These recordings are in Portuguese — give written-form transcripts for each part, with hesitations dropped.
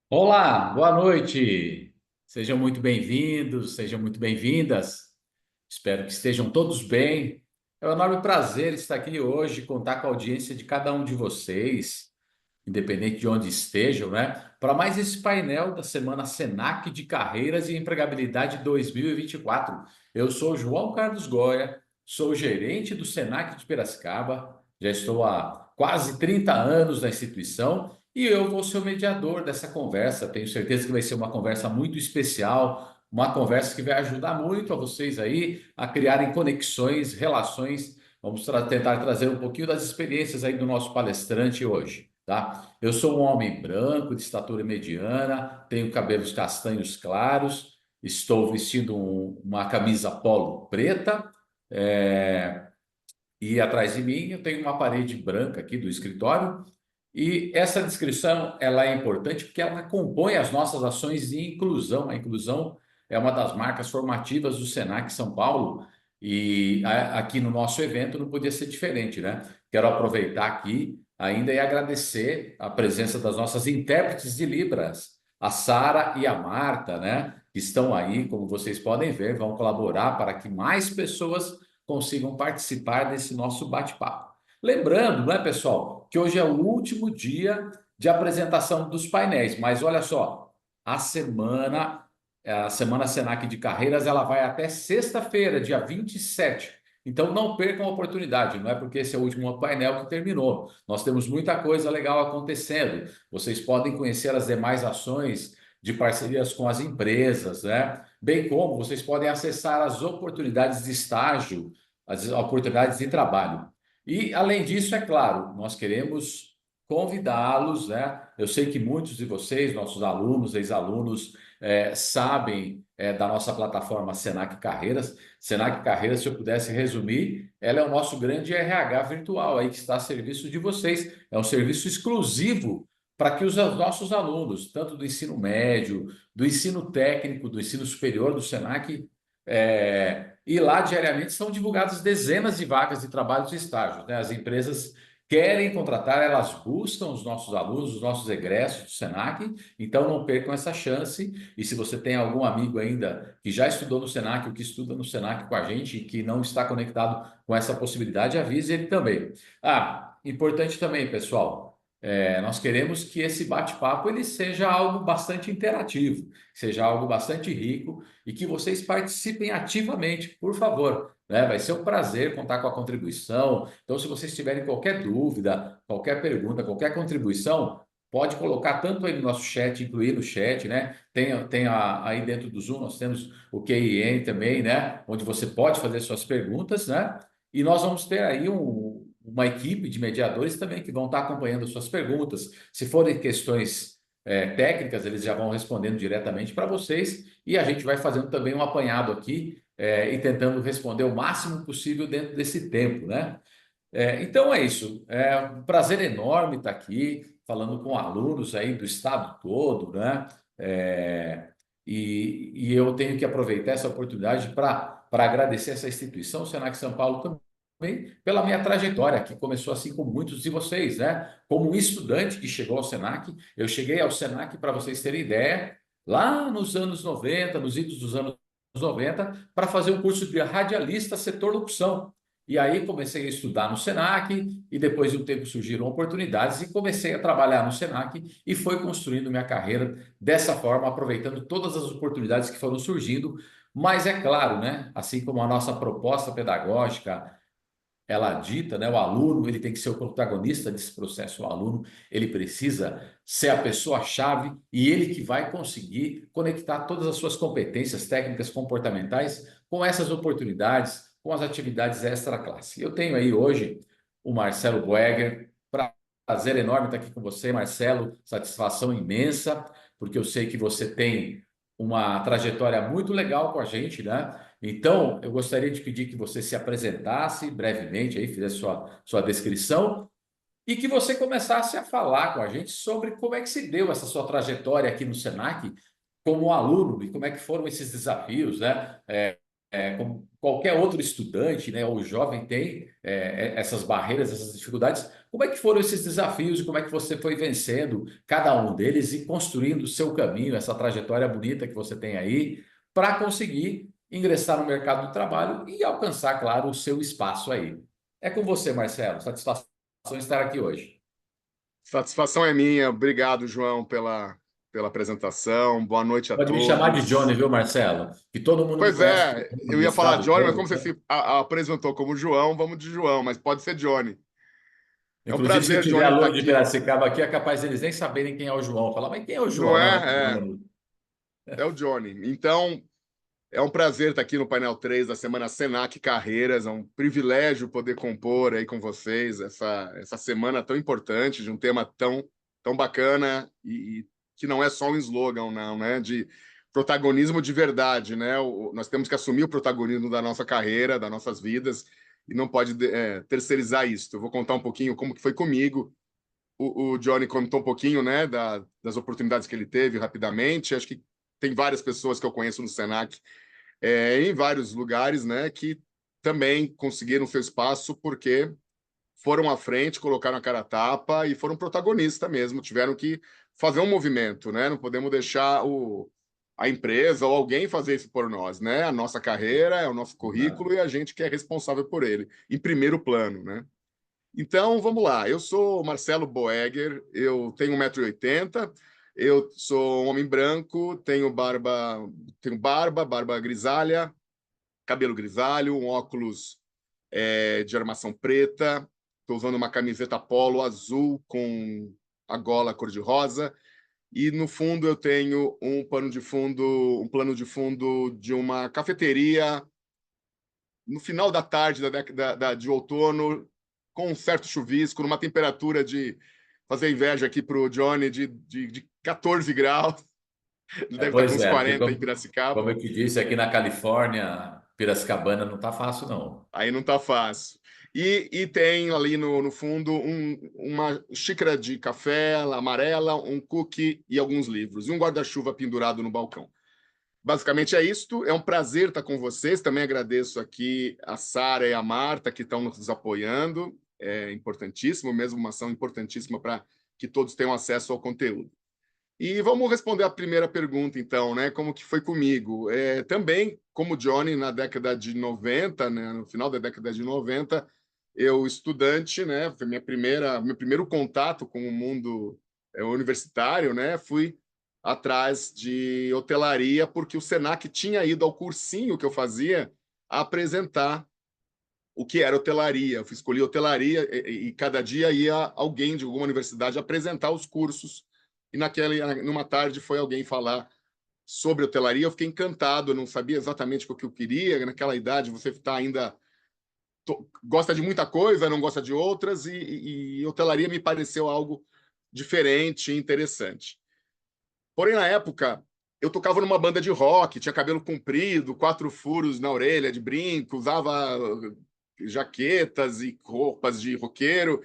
Olá, boa noite. Sejam muito bem-vindos, sejam muito bem-vindas. Espero que estejam todos bem. É um enorme prazer estar aqui hoje, contar com a audiência de cada um de vocês, independente de onde estejam, né? Para mais esse painel da Semana Senac de Carreiras e Empregabilidade 2024. Eu sou João Carlos Goya, sou gerente do Senac de Piracicaba, já estou há quase 30 anos na instituição e eu vou ser o mediador dessa conversa. Tenho certeza que vai ser uma conversa muito especial, uma conversa que vai ajudar muito a vocês aí a criarem conexões, relações. Vamos tentar trazer um pouquinho das experiências aí do nosso palestrante hoje, tá? Eu sou um homem branco, de estatura mediana, tenho cabelos castanhos claros, estou vestindo uma camisa polo preta, é, e atrás de mim eu tenho uma parede branca aqui do escritório. E essa descrição ela é importante porque ela compõe as nossas ações de inclusão. A inclusão é uma das marcas formativas do Senac São Paulo e aqui no nosso evento não podia ser diferente, né? Quero aproveitar aqui ainda e agradecer a presença das nossas intérpretes de Libras, a Sara e a Marta, né? Que estão aí, como vocês podem ver, vão colaborar para que mais pessoas consigam participar desse nosso bate-papo. Lembrando, né, pessoal, que hoje é o último dia de apresentação dos painéis, mas olha só, a semana, a Semana Senac de Carreiras, ela vai até sexta-feira, dia 27. Então não percam a oportunidade, não é porque esse é o último painel que terminou. Nós temos muita coisa legal acontecendo. Vocês podem conhecer as demais ações de parcerias com as empresas, né? Bem como vocês podem acessar as oportunidades de estágio, as oportunidades de trabalho. E, além disso, é claro, nós queremos convidá-los, né? Eu sei que muitos de vocês, nossos alunos, ex-alunos, sabem da nossa plataforma Senac Carreiras. Senac Carreiras, se eu pudesse resumir, ela é o nosso grande RH virtual aí que está a serviço de vocês. É um serviço exclusivo para que os nossos alunos, tanto do ensino médio, do ensino técnico, do ensino superior do Senac, e lá diariamente são divulgadas dezenas de vagas de trabalhos e estágios, né? As empresas querem contratar, elas buscam os nossos alunos, os nossos egressos do Senac, então não percam essa chance. E se você tem algum amigo ainda que já estudou no Senac ou que estuda no Senac com a gente e que não está conectado com essa possibilidade, avise ele também. Ah, importante também, pessoal. Nós queremos que esse bate-papo ele seja algo bastante interativo, seja algo bastante rico e que vocês participem ativamente, por favor. Né? Vai ser um prazer contar com a contribuição. Então, se vocês tiverem qualquer dúvida, qualquer pergunta, qualquer contribuição, pode colocar tanto aí no nosso chat, incluir no chat, né? Aí dentro do Zoom, nós temos o Q&A também, né? Onde você pode fazer suas perguntas, né? E nós vamos ter aí uma equipe de mediadores também que vão estar acompanhando suas perguntas. Se forem questões técnicas, eles já vão respondendo diretamente para vocês e a gente vai fazendo também um apanhado aqui e tentando responder o máximo possível dentro desse tempo, né? Então é isso. É um prazer enorme estar aqui falando com alunos aí do estado todo, né? É, e eu tenho que aproveitar essa oportunidade para agradecer essa instituição, o Senac São Paulo também, pela minha trajetória, que começou assim com muitos de vocês, né? Como um estudante que chegou ao Senac, eu cheguei ao Senac, para vocês terem ideia, lá nos anos 90, nos idos dos anos 90, para fazer um curso de radialista setor locução. E aí comecei a estudar no Senac e depois de um tempo surgiram oportunidades e comecei a trabalhar no Senac e foi construindo minha carreira dessa forma, aproveitando todas as oportunidades que foram surgindo. Mas é claro, né? Assim como a nossa proposta pedagógica ela dita, né? O aluno ele tem que ser o protagonista desse processo. O aluno ele precisa ser a pessoa-chave e ele que vai conseguir conectar todas as suas competências técnicas comportamentais com essas oportunidades, com as atividades extra-classe. Eu tenho aí hoje o Marcelo Boeger. Prazer enorme estar aqui com você, Marcelo. Satisfação imensa, porque eu sei que você tem uma trajetória muito legal com a gente, né? Então, eu gostaria de pedir que você se apresentasse brevemente, aí, fizesse sua descrição e que você começasse a falar com a gente sobre como é que se deu essa sua trajetória aqui no Senac como aluno e como é que foram esses desafios, né? como qualquer outro estudante, né, ou jovem tem essas barreiras, essas dificuldades. Como é que foram esses desafios e como é que você foi vencendo cada um deles e construindo o seu caminho, essa trajetória bonita que você tem aí, para conseguir ingressar no mercado do trabalho e alcançar, claro, o seu espaço aí. É com você, Marcelo. Satisfação estar aqui hoje. Satisfação é minha. Obrigado, João, pela apresentação. Boa noite a Pode me chamar de Johnny, todos. viu, Marcelo? Que todo mundo me Pois conhece como é, Johnny, eu ia falar mestrado Johnny, mas Johnny, como você né? se apresentou como João, vamos de João, mas pode ser Johnny. É um Inclusive, se prazer, tiver Johnny, estar aluno de aqui. Piracicaba aqui, é capaz deles nem saberem quem é o João. Falar, mas quem é o Não João? Não, é o é? Johnny. É o Johnny. Então, é um prazer estar aqui no painel 3 da semana Senac Carreiras. É um privilégio poder compor aí com vocês essa semana tão importante, de um tema tão bacana e que não é só um slogan, não, né? De protagonismo de verdade, né? Nós temos que assumir o protagonismo da nossa carreira, das nossas vidas, e não pode terceirizar isso. Eu vou contar um pouquinho como que foi comigo. O Johnny contou um pouquinho, né, das oportunidades que ele teve rapidamente. Acho que tem várias pessoas que eu conheço no Senac em vários lugares, né, que também conseguiram seu espaço porque foram à frente, colocaram a cara a tapa e foram protagonistas mesmo, tiveram que fazer um movimento, né? Não podemos deixar a empresa ou alguém fazer isso por nós, né? A nossa carreira é o nosso currículo e a gente que é responsável por ele, em primeiro plano, né? Então, vamos lá. Eu sou Marcelo Boegger, eu tenho 1,80 m, eu sou um homem branco, tenho barba grisalha, cabelo grisalho, um óculos de armação preta, estou usando uma camiseta polo azul com a gola cor-de-rosa, e no fundo eu tenho um plano de fundo de uma cafeteria no final da tarde de outono, com um certo chuvisco, numa temperatura de fazer inveja aqui para o Johnny de 14 graus, ele deve estar com Pois uns é, porque 40 em como Piracicaba. eu te disse, aqui na Califórnia, Piracicabana não tá fácil, não. Aí não tá fácil. E tem ali no fundo uma xícara de café amarela, um cookie e alguns livros. E um guarda-chuva pendurado no balcão. Basicamente é isto. É um prazer estar com vocês. Também agradeço aqui a Sara e a Marta que estão nos apoiando. É importantíssimo, mesmo uma ação importantíssima para que todos tenham acesso ao conteúdo. E vamos responder a primeira pergunta, então, né? Como que foi comigo? Também, como Johnny, na década de 90, né? No final da década de 90, eu estudante, né? Foi meu primeiro contato com o mundo universitário, né? Fui atrás de hotelaria, porque o Senac tinha ido ao cursinho que eu fazia apresentar o que era hotelaria. Eu escolhi hotelaria e cada dia ia alguém de alguma universidade apresentar os cursos. E numa tarde foi alguém falar sobre hotelaria. Eu fiquei encantado, eu não sabia exatamente o que eu queria. Naquela idade você está ainda gosta de muita coisa, não gosta de outras, e hotelaria me pareceu algo diferente e interessante. Porém, na época, eu tocava numa banda de rock, tinha cabelo comprido, 4 furos na orelha de brinco, usava jaquetas e roupas de roqueiro,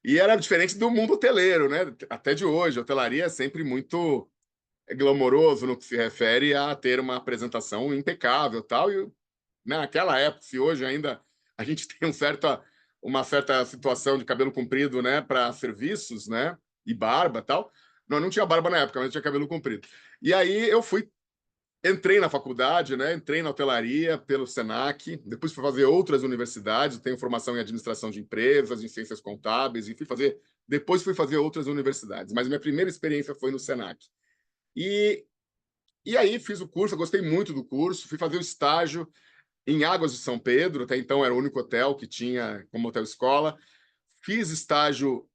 e era diferente do mundo hoteleiro, né? Até de hoje, a hotelaria é sempre muito glamouroso no que se refere a ter uma apresentação impecável, tal. E naquela época, se hoje ainda a gente tem uma certa situação de cabelo comprido, né, para serviços, né, e barba, tal. Não tinha barba na época, mas tinha cabelo comprido. E aí entrei na faculdade, né? Entrei na hotelaria pelo Senac, depois fui fazer outras universidades, tenho formação em administração de empresas, em ciências contábeis, e depois fui fazer outras universidades, mas minha primeira experiência foi no Senac. E, e aí fiz o curso, eu gostei muito do curso, fui fazer o estágio em Águas de São Pedro, até então era o único hotel que tinha como hotel escola. Fiz estágio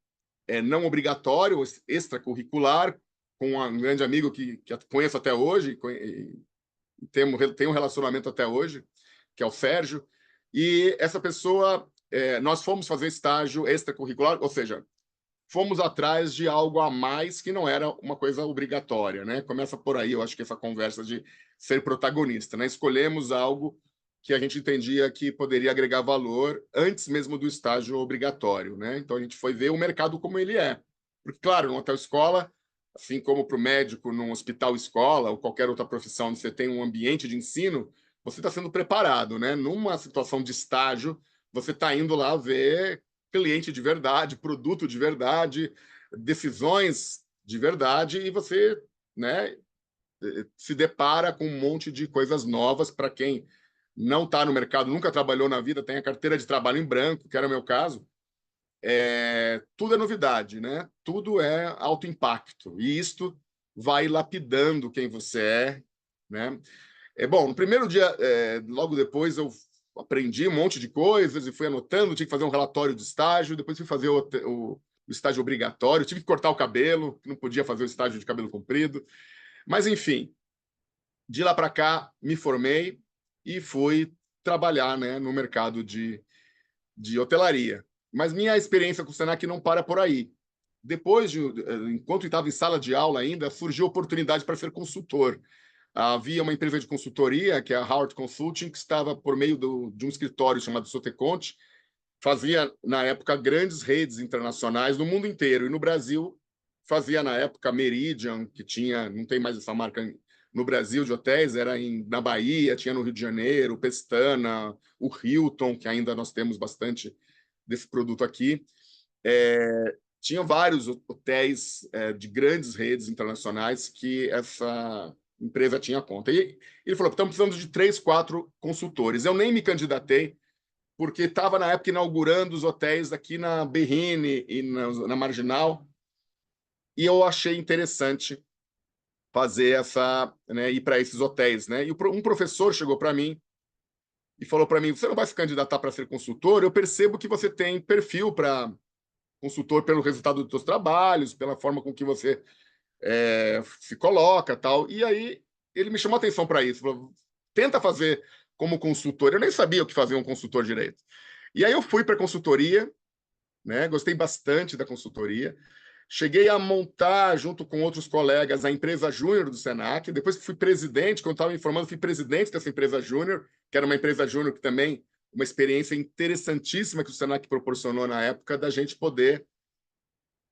não obrigatório, extracurricular, com um grande amigo que conheço até hoje, tem um relacionamento até hoje, que é o Sérgio, e essa pessoa, nós fomos fazer estágio extracurricular, ou seja, fomos atrás de algo a mais que não era uma coisa obrigatória, né? Começa por aí, eu acho que essa conversa de ser protagonista, né? Escolhemos algo que a gente entendia que poderia agregar valor antes mesmo do estágio obrigatório, né? Então a gente foi ver o mercado como ele é. Porque, claro, no hotel escola, assim como para o médico num hospital escola ou qualquer outra profissão onde você tem um ambiente de ensino, você está sendo preparado, né? Numa situação de estágio, você está indo lá ver cliente de verdade, produto de verdade, decisões de verdade, e você, né, se depara com um monte de coisas novas para quem não está no mercado, nunca trabalhou na vida, tem a carteira de trabalho em branco, que era o meu caso. Tudo é novidade, né? Tudo é alto impacto. E isto vai lapidando quem você é, né? Bom, no primeiro dia, logo depois, eu aprendi um monte de coisas e fui anotando, tinha que fazer um relatório de estágio, depois fui fazer o estágio obrigatório, tive que cortar o cabelo, não podia fazer o estágio de cabelo comprido. Mas, enfim, de lá para cá, me formei e fui trabalhar, né, no mercado de hotelaria. Mas minha experiência com o Senac não para por aí. Depois, enquanto estava em sala de aula ainda, surgiu a oportunidade para ser consultor. Havia uma empresa de consultoria, que é a Howard Consulting, que estava por meio de um escritório chamado Soteconte, fazia, na época, grandes redes internacionais no mundo inteiro. E no Brasil, fazia, na época, Meridian, que tinha, não tem mais essa marca no Brasil de hotéis, era na Bahia, tinha no Rio de Janeiro, Pestana, o Hilton, que ainda nós temos bastante desse produto aqui. Tinha vários hotéis de grandes redes internacionais que essa empresa tinha conta. E ele falou: estamos precisando de 3, 4 consultores. Eu nem me candidatei, porque estava na época inaugurando os hotéis aqui na Berrine e na Marginal, e eu achei interessante fazer essa, né, ir para esses hotéis, né? E um professor chegou para mim e falou para mim: você não vai se candidatar para ser consultor? Eu percebo que você tem perfil para consultor pelo resultado dos seus trabalhos, pela forma com que você se coloca, tal. E aí ele me chamou a atenção para isso, falou: tenta fazer como consultor. Eu nem sabia o que fazia um consultor direito. E aí eu fui para a consultoria, né? Gostei bastante da consultoria. Cheguei a montar, junto com outros colegas, a empresa júnior do Senac. Depois que fui presidente, quando estava me informando, fui presidente dessa empresa júnior, que era uma empresa júnior que também, uma experiência interessantíssima que o Senac proporcionou na época, da gente poder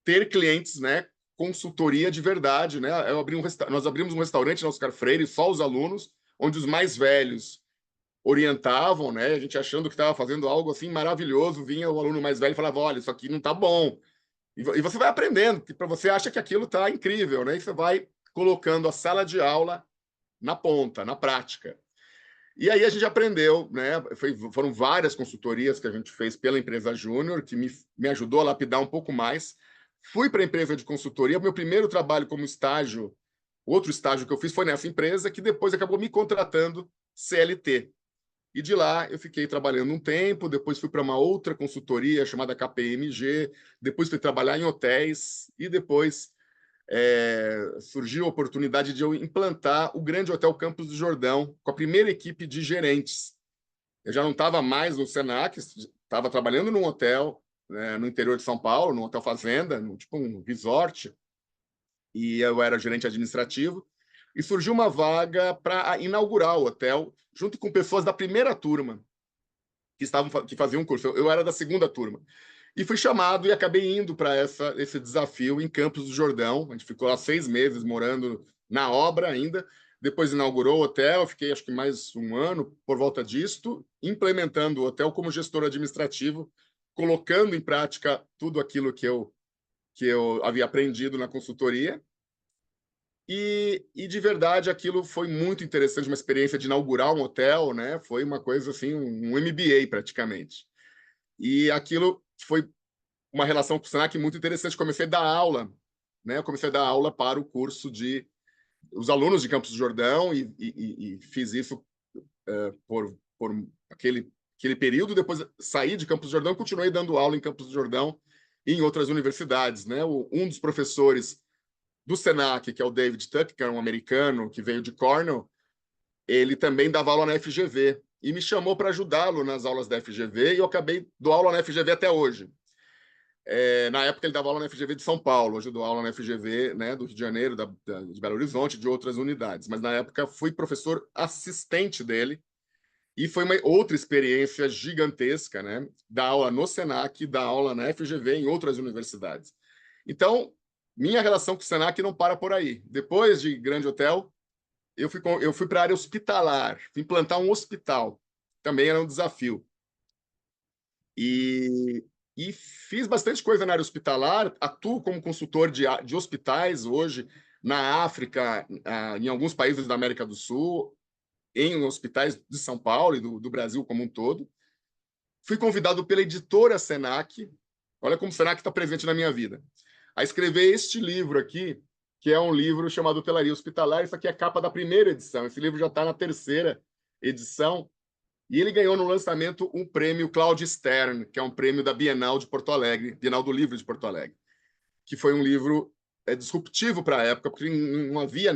ter clientes, né? Consultoria de verdade, né? Nós abrimos um restaurante na Oscar Freire, só os alunos, onde os mais velhos orientavam, né? A gente achando que estava fazendo algo assim maravilhoso, vinha o aluno mais velho e falava: olha, isso aqui não está bom. E você vai aprendendo, que para você acha que aquilo está incrível, né? E você vai colocando a sala de aula na ponta, na prática. E aí a gente aprendeu, né? Foram várias consultorias que a gente fez pela empresa Júnior, que me ajudou a lapidar um pouco mais. Fui para a empresa de consultoria. Meu primeiro trabalho como estágio, outro estágio que eu fiz foi nessa empresa, que depois acabou me contratando CLT. E de lá eu fiquei trabalhando um tempo, depois fui para uma outra consultoria chamada KPMG, depois fui trabalhar em hotéis e depois surgiu a oportunidade de eu implantar o Grande Hotel Campos do Jordão com a primeira equipe de gerentes. Eu já não estava mais no Senac, estava trabalhando num hotel, né, no interior de São Paulo, num hotel fazenda, tipo um resort, e eu era gerente administrativo. E surgiu uma vaga para inaugurar o hotel, junto com pessoas da primeira turma que faziam um curso. Eu era da segunda turma. E fui chamado e acabei indo para esse desafio em Campos do Jordão. A gente ficou lá 6 meses morando na obra ainda. Depois inaugurou o hotel, fiquei acho que mais um ano por volta disto, implementando o hotel como gestor administrativo, colocando em prática tudo aquilo que eu havia aprendido na consultoria. E de verdade aquilo foi muito interessante, uma experiência de inaugurar um hotel, né? Foi uma coisa assim, um MBA praticamente. E aquilo foi uma relação com o Senac muito interessante. Comecei a dar aula, né? Eu comecei a dar aula para o curso de os alunos de Campos do Jordão e fiz isso por aquele período. Depois saí de Campos do Jordão e continuei dando aula em Campos do Jordão e em outras universidades, né? Um dos professores do Senac, que é o David Tuck, que é um americano que veio de Cornell, ele também dava aula na FGV e me chamou para ajudá-lo nas aulas da FGV e eu acabei dando aula na FGV até hoje. Na época ele dava aula na FGV de São Paulo, hoje eu dou aula na FGV, né, do Rio de Janeiro, de Belo Horizonte, de outras unidades. Mas na época fui professor assistente dele e foi uma outra experiência gigantesca, né? Dar aula no Senac, dar aula na FGV em outras universidades. Então, minha relação com o Senac não para por aí. Depois de Grande Hotel, eu fui para a área hospitalar, fui implantar um hospital. Também era um desafio. E, e fiz bastante coisa na área hospitalar, atuo como consultor de hospitais hoje, na África, em alguns países da América do Sul, em hospitais de São Paulo e do Brasil como um todo. Fui convidado pela editora Senac, olha como o Senac está presente na minha vida, a escrever este livro aqui, que é um livro chamado Hotelaria Hospitalar. Isso aqui é a capa da primeira edição. Esse livro já está na terceira edição. E ele ganhou no lançamento um prêmio Claude Stern, que é um prêmio da Bienal de Porto Alegre, Bienal do Livro de Porto Alegre, que foi um livro disruptivo para a época, porque não havia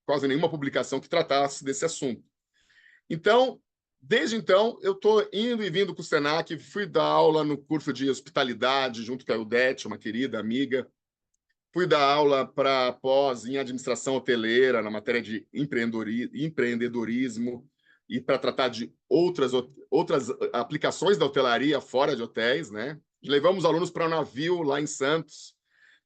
quase nenhuma publicação que tratasse desse assunto. Então, desde então, eu estou indo e vindo com o Senac, fui dar aula no curso de hospitalidade, junto com a Eudete, uma querida amiga. Fui dar aula para pós em administração hoteleira, na matéria de empreendedorismo, e para tratar de outras aplicações da hotelaria fora de hotéis, né? Levamos alunos para o navio lá em Santos,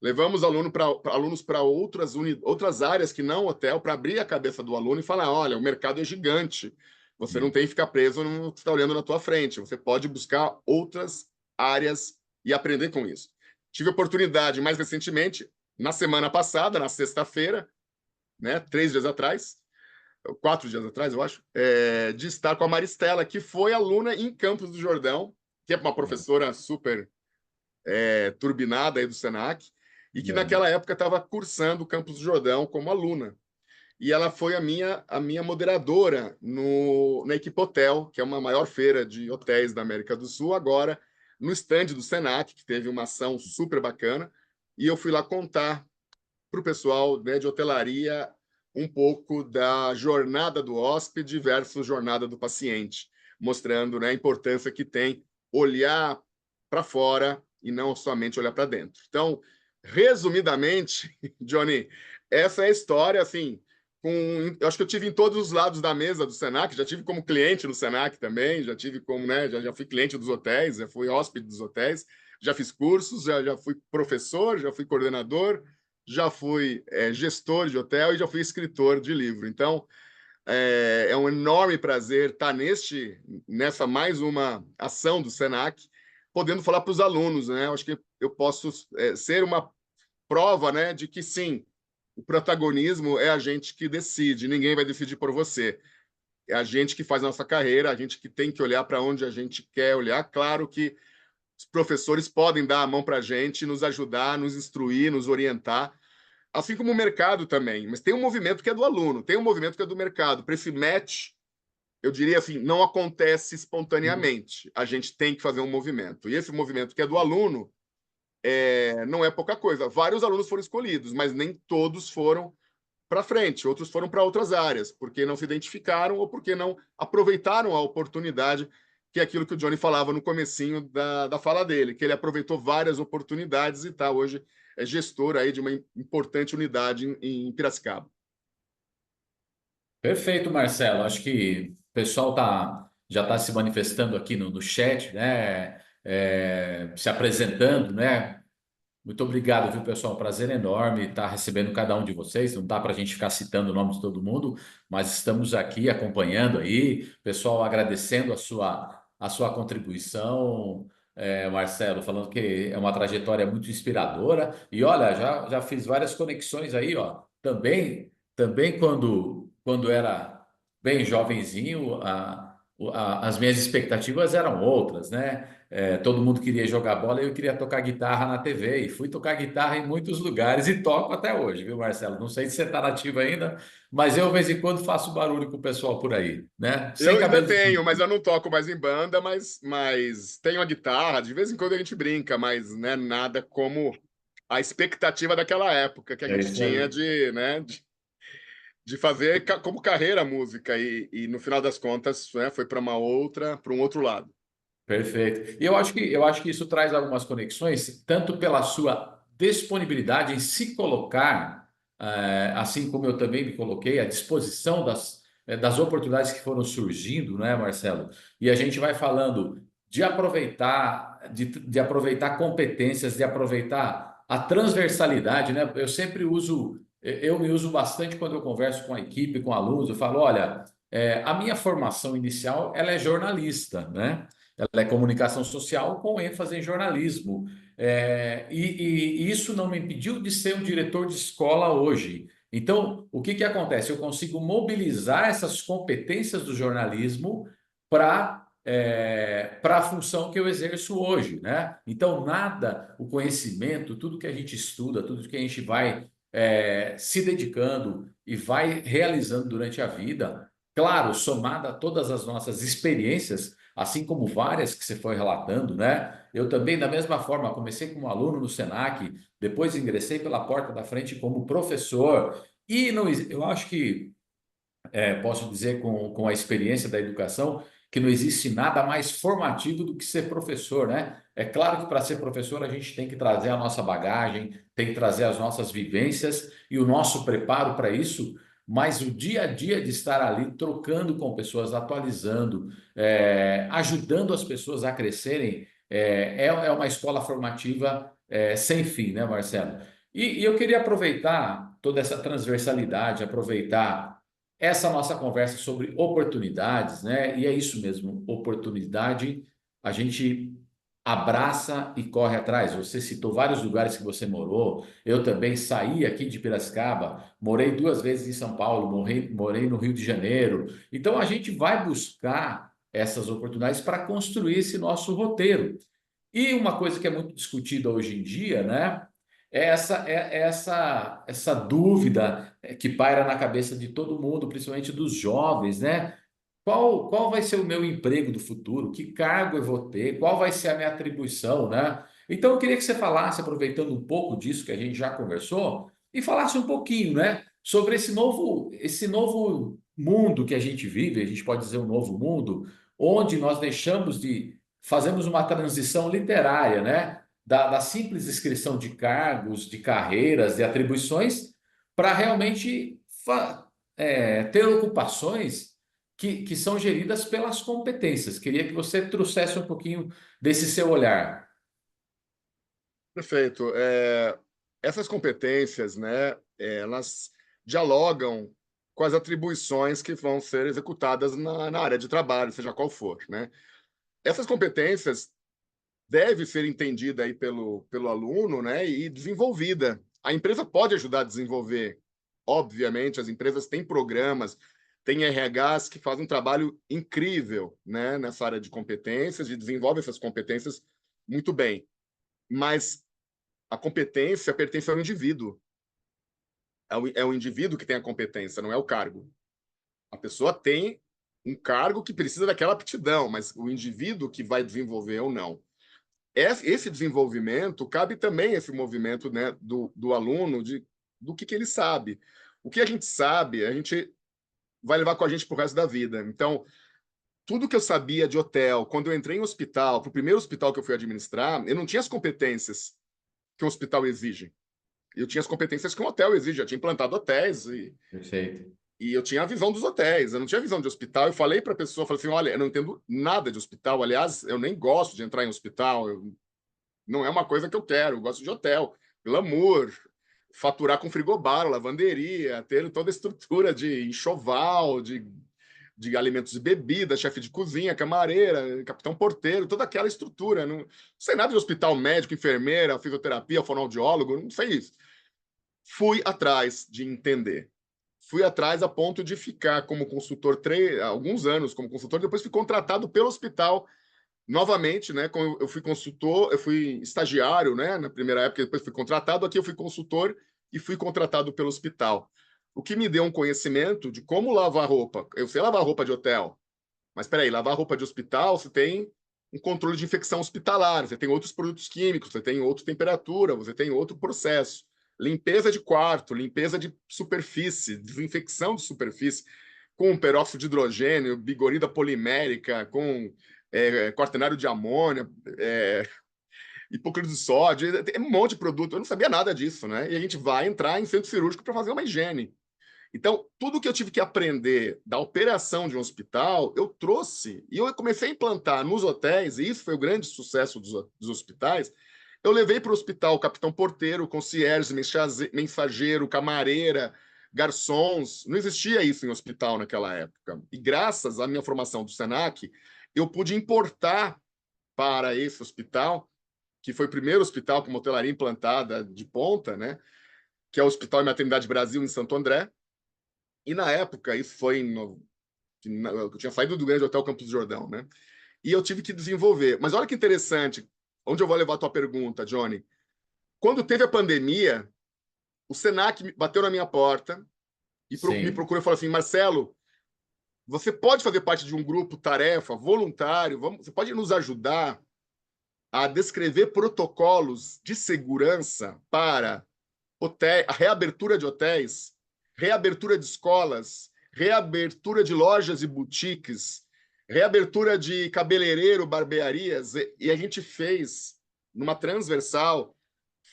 levamos alunos para outras áreas que não hotel, para abrir a cabeça do aluno e falar: olha, o mercado é gigante, você não tem que ficar preso no que está olhando na tua frente, você pode buscar outras áreas e aprender com isso. Tive oportunidade, mais recentemente, na semana passada, na sexta-feira, né, 3 dias atrás, 4 dias atrás, eu acho, de estar com a Maristela, que foi aluna em Campos do Jordão, que é uma professora super turbinada aí do Senac, e que naquela época estava cursando Campos do Jordão como aluna. E ela foi a minha moderadora na Equipe Hotel, que é uma maior feira de hotéis da América do Sul, agora no stand do Senac, que teve uma ação super bacana, e eu fui lá contar para o pessoal, né, de hotelaria um pouco da jornada do hóspede versus jornada do paciente, mostrando, né, a importância que tem olhar para fora e não somente olhar para dentro. Então, resumidamente, Johnny, essa é a história, assim, eu acho que eu tive em todos os lados da mesa do Senac, já tive como cliente no Senac também, já tive como, né, já fui cliente dos hotéis, já fui hóspede dos hotéis, já fiz cursos, já fui professor, já fui coordenador, já fui gestor de hotel e já fui escritor de livro. Então, é um enorme prazer estar nessa mais uma ação do Senac, podendo falar para os alunos, né? Eu acho que eu posso ser uma prova, né, de que sim, o protagonismo é a gente que decide, ninguém vai decidir por você. É a gente que faz a nossa carreira, a gente que tem que olhar para onde a gente quer olhar. Claro que os professores podem dar a mão para a gente, nos ajudar, nos instruir, nos orientar, assim como o mercado também. Mas tem um movimento que é do aluno, tem um movimento que é do mercado. Para esse match, eu diria assim, não acontece espontaneamente. A gente tem que fazer um movimento. E esse movimento que é do aluno não é pouca coisa. Vários alunos foram escolhidos, mas nem todos foram para frente. Outros foram para outras áreas, porque não se identificaram ou porque não aproveitaram a oportunidade, que é aquilo que o Johnny falava no comecinho da fala dele, que ele aproveitou várias oportunidades e está hoje gestor aí de uma importante unidade em Piracicaba. Perfeito, Marcelo. Acho que o pessoal já está se manifestando aqui no chat, né? Se apresentando, né? Muito obrigado, viu, pessoal? Um prazer enorme estar recebendo cada um de vocês. Não dá para a gente ficar citando o nome de todo mundo, mas estamos aqui acompanhando aí. Pessoal, agradecendo a sua contribuição, Marcelo, falando que é uma trajetória muito inspiradora. E olha, já fiz várias conexões aí, ó. Também quando era bem jovenzinho, as minhas expectativas eram outras, né? Todo mundo queria jogar bola e eu queria tocar guitarra na TV. E fui tocar guitarra em muitos lugares e toco até hoje, viu, Marcelo? Não sei se você está nativo ainda, mas eu, de vez em quando, faço barulho com o pessoal por aí, né? Sem Eu ainda cabelos. tenho, mas eu não toco mais em banda, mas tenho a guitarra, de vez em quando a gente brinca, mas né, nada como a expectativa daquela época que a É gente isso aí. tinha de fazer como carreira a música e no final das contas, né, foi para um outro lado. Perfeito. E eu acho que isso traz algumas conexões, tanto pela sua disponibilidade em se colocar, assim como eu também me coloquei, à disposição das oportunidades que foram surgindo, né, Marcelo? E a gente vai falando de aproveitar competências, de aproveitar a transversalidade, né? Eu sempre uso, eu me uso bastante quando eu converso com a equipe, com alunos, eu falo, olha, a minha formação inicial, ela é jornalista, né? Ela é comunicação social com ênfase em jornalismo. E isso não me impediu de ser um diretor de escola hoje. Então, o que que acontece? Eu consigo mobilizar essas competências do jornalismo para a função que eu exerço hoje, né? Então, nada, o conhecimento, tudo que a gente estuda, tudo que a gente vai se dedicando e vai realizando durante a vida, claro, somada a todas as nossas experiências, assim como várias que você foi relatando, né? Eu também, da mesma forma, comecei como aluno no Senac, depois ingressei pela porta da frente como professor, e não, eu acho que posso dizer com a experiência da educação que não existe nada mais formativo do que ser professor, né? É claro que para ser professor a gente tem que trazer a nossa bagagem, tem que trazer as nossas vivências e o nosso preparo para isso, mas o dia a dia de estar ali trocando com pessoas, atualizando, ajudando as pessoas a crescerem, é uma escola formativa sem fim, né, Marcelo? E eu queria aproveitar toda essa transversalidade, aproveitar essa nossa conversa sobre oportunidades, né? E é isso mesmo, oportunidade, a gente abraça e corre atrás. Você citou vários lugares que você morou. Eu também saí aqui de Piracicaba, morei 2 vezes em São Paulo, morei no Rio de Janeiro. Então a gente vai buscar essas oportunidades para construir esse nosso roteiro. E uma coisa que é muito discutida hoje em dia, né? Essa dúvida que paira na cabeça de todo mundo, principalmente dos jovens, né? Qual vai ser o meu emprego do futuro? Que cargo eu vou ter? Qual vai ser a minha atribuição, né? Então, eu queria que você falasse, aproveitando um pouco disso que a gente já conversou, e falasse um pouquinho, né, sobre esse novo mundo que a gente vive, a gente pode dizer um novo mundo, onde nós fazemos uma transição literária, né, da simples inscrição de cargos, de carreiras, de atribuições, para realmente ter ocupações que são geridas pelas competências. Queria que você trouxesse um pouquinho desse seu olhar. Perfeito. Essas competências, né, elas dialogam com as atribuições que vão ser executadas na área de trabalho, seja qual for, né? Essas competências devem ser entendidas aí pelo aluno, né, e desenvolvida. A empresa pode ajudar a desenvolver. Obviamente, as empresas têm programas, têm RHs que fazem um trabalho incrível, né, nessa área de competências e desenvolvem essas competências muito bem. Mas a competência pertence ao indivíduo. É o indivíduo que tem a competência, não é o cargo. A pessoa tem um cargo que precisa daquela aptidão, mas o indivíduo que vai desenvolver ou não. Esse desenvolvimento cabe também esse movimento, né, do aluno, do que ele sabe. O que a gente sabe, a gente vai levar com a gente para o resto da vida. Então, tudo que eu sabia de hotel, quando eu entrei em hospital, para o primeiro hospital que eu fui administrar, eu não tinha as competências que um hospital exige. Eu tinha as competências que um hotel exige. Eu tinha implantado hotéis Perfeito. e eu tinha a visão dos hotéis. Eu não tinha a visão de hospital. Eu falei para a pessoa, falei assim, olha, eu não entendo nada de hospital. Aliás, eu nem gosto de entrar em hospital. Não é uma coisa que eu quero. Eu gosto de hotel, glamour, faturar com frigobar, lavanderia, ter toda a estrutura de enxoval, de alimentos e bebidas, chefe de cozinha, camareira, capitão porteiro, toda aquela estrutura. Não sei nada de hospital médico, enfermeira, fisioterapia, fonoaudiólogo, não sei isso. Fui atrás de entender. Fui atrás a ponto de ficar como consultor alguns anos como consultor, depois fui contratado pelo hospital novamente, né? Eu fui consultor, eu fui estagiário, né? Na primeira época, depois fui contratado. Aqui eu fui consultor e fui contratado pelo hospital. O que me deu um conhecimento de como lavar roupa. Eu sei lavar roupa de hotel, mas espera aí, lavar roupa de hospital, você tem um controle de infecção hospitalar, você tem outros produtos químicos, você tem outra temperatura, você tem outro processo. Limpeza de quarto, limpeza de superfície, desinfecção de superfície, com peróxido de hidrogênio, bigorida polimérica, com quaternário de amônia, hipoclorito de sódio, tem um monte de produto. Eu não sabia nada disso, né? E a gente vai entrar em centro cirúrgico para fazer uma higiene. Então, tudo que eu tive que aprender da operação de um hospital, eu trouxe e eu comecei a implantar nos hotéis, e isso foi o grande sucesso dos hospitais, Eu levei para o hospital o capitão porteiro, concierge, mensageiro, camareira, garçons. Não existia isso em hospital naquela época. E graças à minha formação do Senac, eu pude importar para esse hospital, que foi o primeiro hospital com hotelaria implantada de ponta, né? Que é o Hospital e Maternidade Brasil, em Santo André. E na época, isso foi eu tinha saído do grande hotel Campos do Jordão, né? E eu tive que desenvolver. Mas olha que interessante, onde eu vou levar a tua pergunta, Johnny. Quando teve a pandemia, o Senac bateu na minha porta e me Sim. procurou e falou assim: Marcelo, você pode fazer parte de um grupo tarefa voluntário? Você pode nos ajudar a descrever protocolos de segurança para a reabertura de hotéis, reabertura de escolas, reabertura de lojas e boutiques, reabertura de cabeleireiro, barbearias, e a gente fez, numa transversal,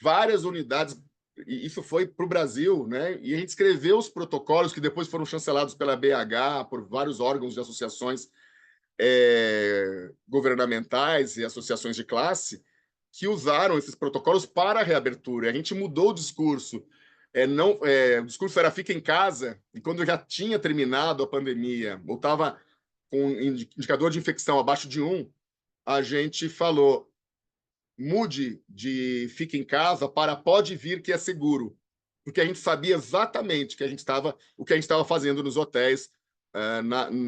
várias unidades, e isso foi para o Brasil, né? E a gente escreveu os protocolos que depois foram chancelados pela BH, por vários órgãos de associações governamentais e associações de classe, que usaram esses protocolos para a reabertura. A gente mudou o discurso. O discurso era fica em casa, e quando já tinha terminado a pandemia, ou estava com indicador de infecção abaixo de 1, a gente falou, mude de fica em casa para pode vir que é seguro, porque a gente sabia exatamente o que a gente estava fazendo nos hotéis,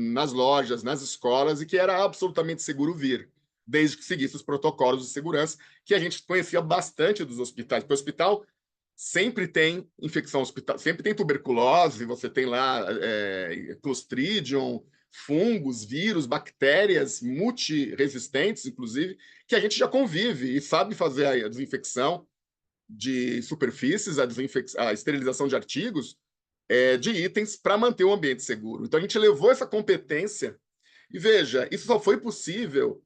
nas lojas, nas escolas, e que era absolutamente seguro vir, desde que seguisse os protocolos de segurança, que a gente conhecia bastante dos hospitais. Porque o hospital sempre tem infecção hospitalar, sempre tem tuberculose, você tem lá Clostridium, fungos, vírus, bactérias multiresistentes, inclusive, que a gente já convive e sabe fazer a desinfecção de superfícies, a esterilização de artigos, de itens para manter o ambiente seguro. Então a gente levou essa competência e veja, isso só foi possível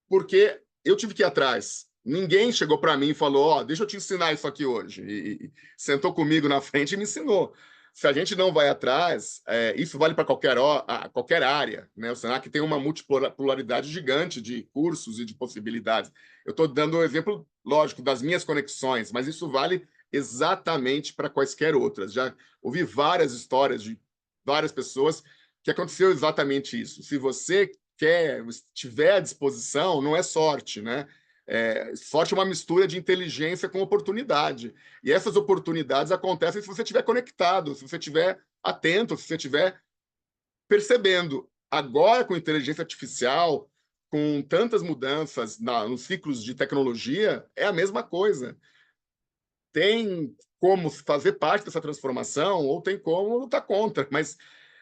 porque eu tive que ir atrás. Ninguém chegou para mim e falou: ó, deixa eu te ensinar isso aqui hoje. E sentou comigo na frente e me ensinou. Se a gente não vai atrás, isso vale para qualquer área, né? O Senac tem uma multipolaridade gigante de cursos e de possibilidades. Eu estou dando o exemplo, lógico, das minhas conexões, mas isso vale exatamente para quaisquer outras. Já ouvi várias histórias de várias pessoas que aconteceu exatamente isso. Se você tiver à disposição, não é sorte, né? Sorte é uma mistura de inteligência com oportunidade. E essas oportunidades acontecem se você estiver conectado, se você estiver atento, se você estiver percebendo. Agora, com inteligência artificial, com tantas mudanças nos ciclos de tecnologia, é a mesma coisa. Tem como fazer parte dessa transformação ou tem como lutar contra, mas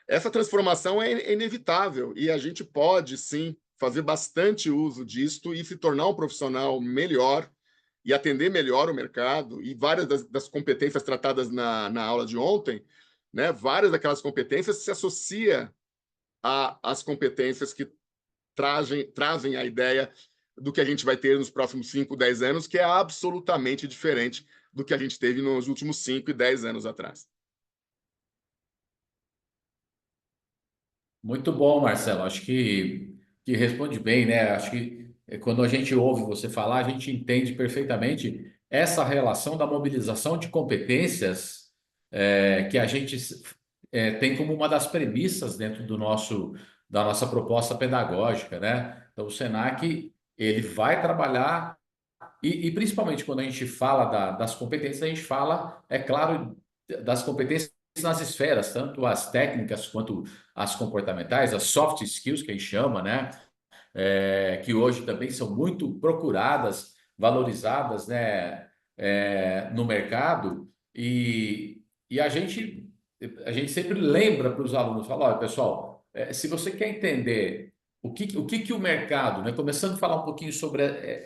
essa transformação é inevitável e a gente pode, sim, fazer bastante uso disto e se tornar um profissional melhor e atender melhor o mercado. E várias das competências tratadas na aula de ontem, né, várias daquelas competências se associa às competências que trazem a ideia do que a gente vai ter nos próximos 5, 10 anos, que é absolutamente diferente do que a gente teve nos últimos 5 e 10 anos atrás. Muito bom, Marcelo. Acho que responde bem, né? Acho que quando a gente ouve você falar, a gente entende perfeitamente essa relação da mobilização de competências que a gente tem como uma das premissas dentro da nossa proposta pedagógica, né? Então, o Senac, ele vai trabalhar, e principalmente quando a gente fala das competências, a gente fala, é claro, das competências nas esferas, tanto as técnicas quanto as comportamentais, as soft skills que a gente chama, né? Que hoje também são muito procuradas, valorizadas, né? No mercado e a gente sempre lembra para os alunos, fala, olha, pessoal, se você quer entender o que o mercado, né? Começando a falar um pouquinho sobre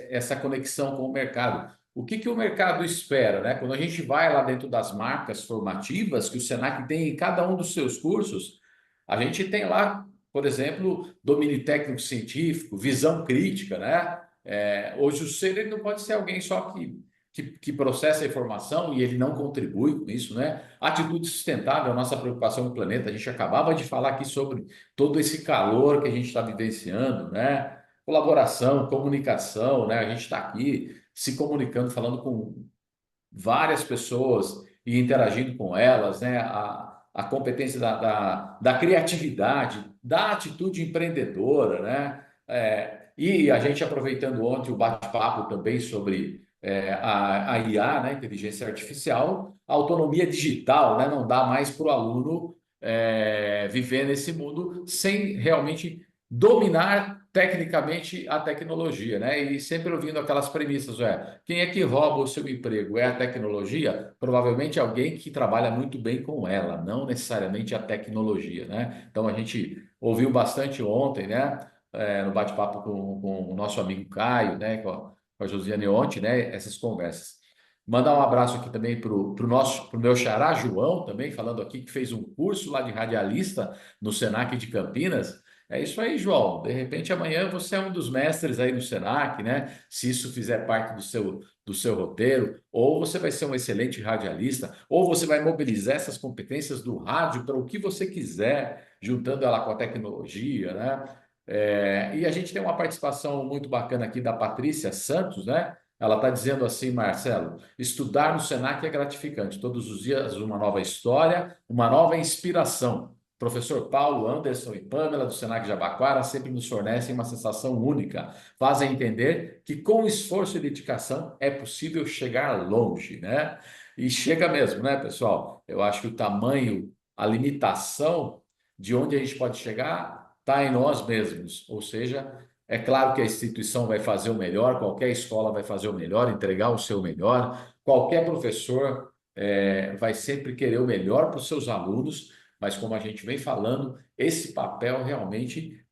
essa conexão com o mercado, o que o mercado espera, né? Quando a gente vai lá dentro das marcas formativas que o Senac tem em cada um dos seus cursos, a gente tem lá, por exemplo, domínio técnico científico, visão crítica, né? Hoje o ser ele não pode ser alguém só que processa a informação e ele não contribui com isso, né? Atitude sustentável, a nossa preocupação com o planeta. A gente acabava de falar aqui sobre todo esse calor que a gente está vivenciando, né? Colaboração, comunicação, né? A gente está aqui se comunicando, falando com várias pessoas e interagindo com elas, né? A competência da criatividade, da atitude empreendedora, né? E a gente aproveitando ontem o bate-papo também sobre a IA, né? Inteligência artificial, a autonomia digital, né? Não dá mais para o aluno viver nesse mundo sem realmente dominar tecnicamente a tecnologia, né? E sempre ouvindo aquelas premissas, quem é que rouba o seu emprego? É a tecnologia? Provavelmente alguém que trabalha muito bem com ela, não necessariamente a tecnologia, né? Então a gente ouviu bastante ontem, né? No bate-papo com o nosso amigo Caio, né? Com a Josiane ontem, né? Essas conversas. Mandar um abraço aqui também pro meu xará João, também falando aqui que fez um curso lá de radialista no Senac de Campinas. É isso aí, João. De repente, amanhã você é um dos mestres aí no Senac, né? Se isso fizer parte do seu roteiro, ou você vai ser um excelente radialista, ou você vai mobilizar essas competências do rádio para o que você quiser, juntando ela com a tecnologia, né? E a gente tem uma participação muito bacana aqui da Patrícia Santos, né? Ela está dizendo assim, Marcelo, estudar no Senac é gratificante. Todos os dias uma nova história, uma nova inspiração. Professor Paulo, Anderson e Pamela do Senac Jabaquara sempre nos fornecem uma sensação única. Fazem entender que com esforço e dedicação é possível chegar longe, né? E chega mesmo, né, pessoal? Eu acho que o tamanho, a limitação de onde a gente pode chegar está em nós mesmos. Ou seja, é claro que a instituição vai fazer o melhor, qualquer escola vai fazer o melhor, entregar o seu melhor, qualquer professor vai sempre querer o melhor para os seus alunos, mas como a gente vem falando, esse papel realmente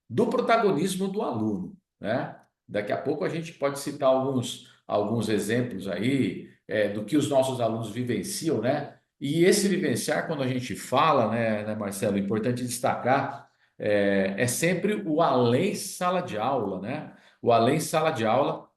do protagonismo do aluno, né? Daqui a pouco a gente pode citar alguns exemplos aí do que os nossos alunos vivenciam, né? E esse vivenciar, quando a gente fala, né, Marcelo, é importante destacar, é sempre o além sala de aula, né? O além sala de aula,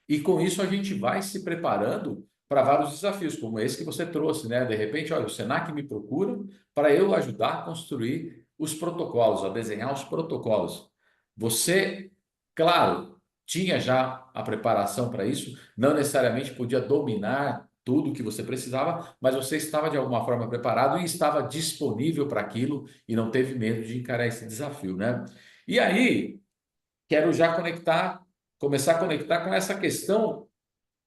e com isso a gente vai se preparando para vários desafios, como esse que você trouxe, né? De repente, olha, o Senac me procura para eu ajudar a construir os protocolos, a desenhar os protocolos. Você, claro, tinha já a preparação para isso, não necessariamente podia dominar tudo o que você precisava, mas você estava de alguma forma preparado e estava disponível para aquilo e não teve medo de encarar esse desafio, né? E aí, quero já começar a conectar com essa questão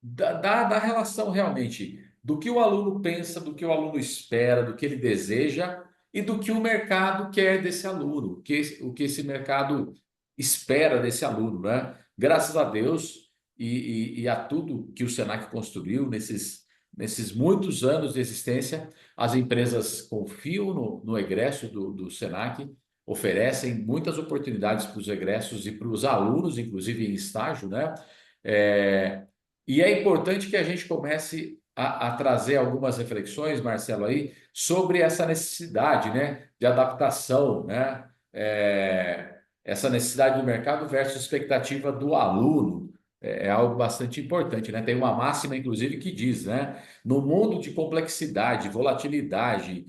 da relação realmente do que o aluno pensa, do que o aluno espera, do que ele deseja e do que o mercado quer desse aluno, o que esse mercado espera desse aluno, né? Graças a Deus e a tudo que o Senac construiu nesses muitos anos de existência, as empresas confiam no egresso do Senac, oferecem muitas oportunidades para os egressos e para os alunos, inclusive em estágio, né? É, e é importante que a gente comece a trazer algumas reflexões, Marcelo, aí, sobre essa necessidade, né, de adaptação, né, essa necessidade do mercado versus expectativa do aluno. É algo bastante importante, né? Tem uma máxima, inclusive, que diz, né, no mundo de complexidade, volatilidade,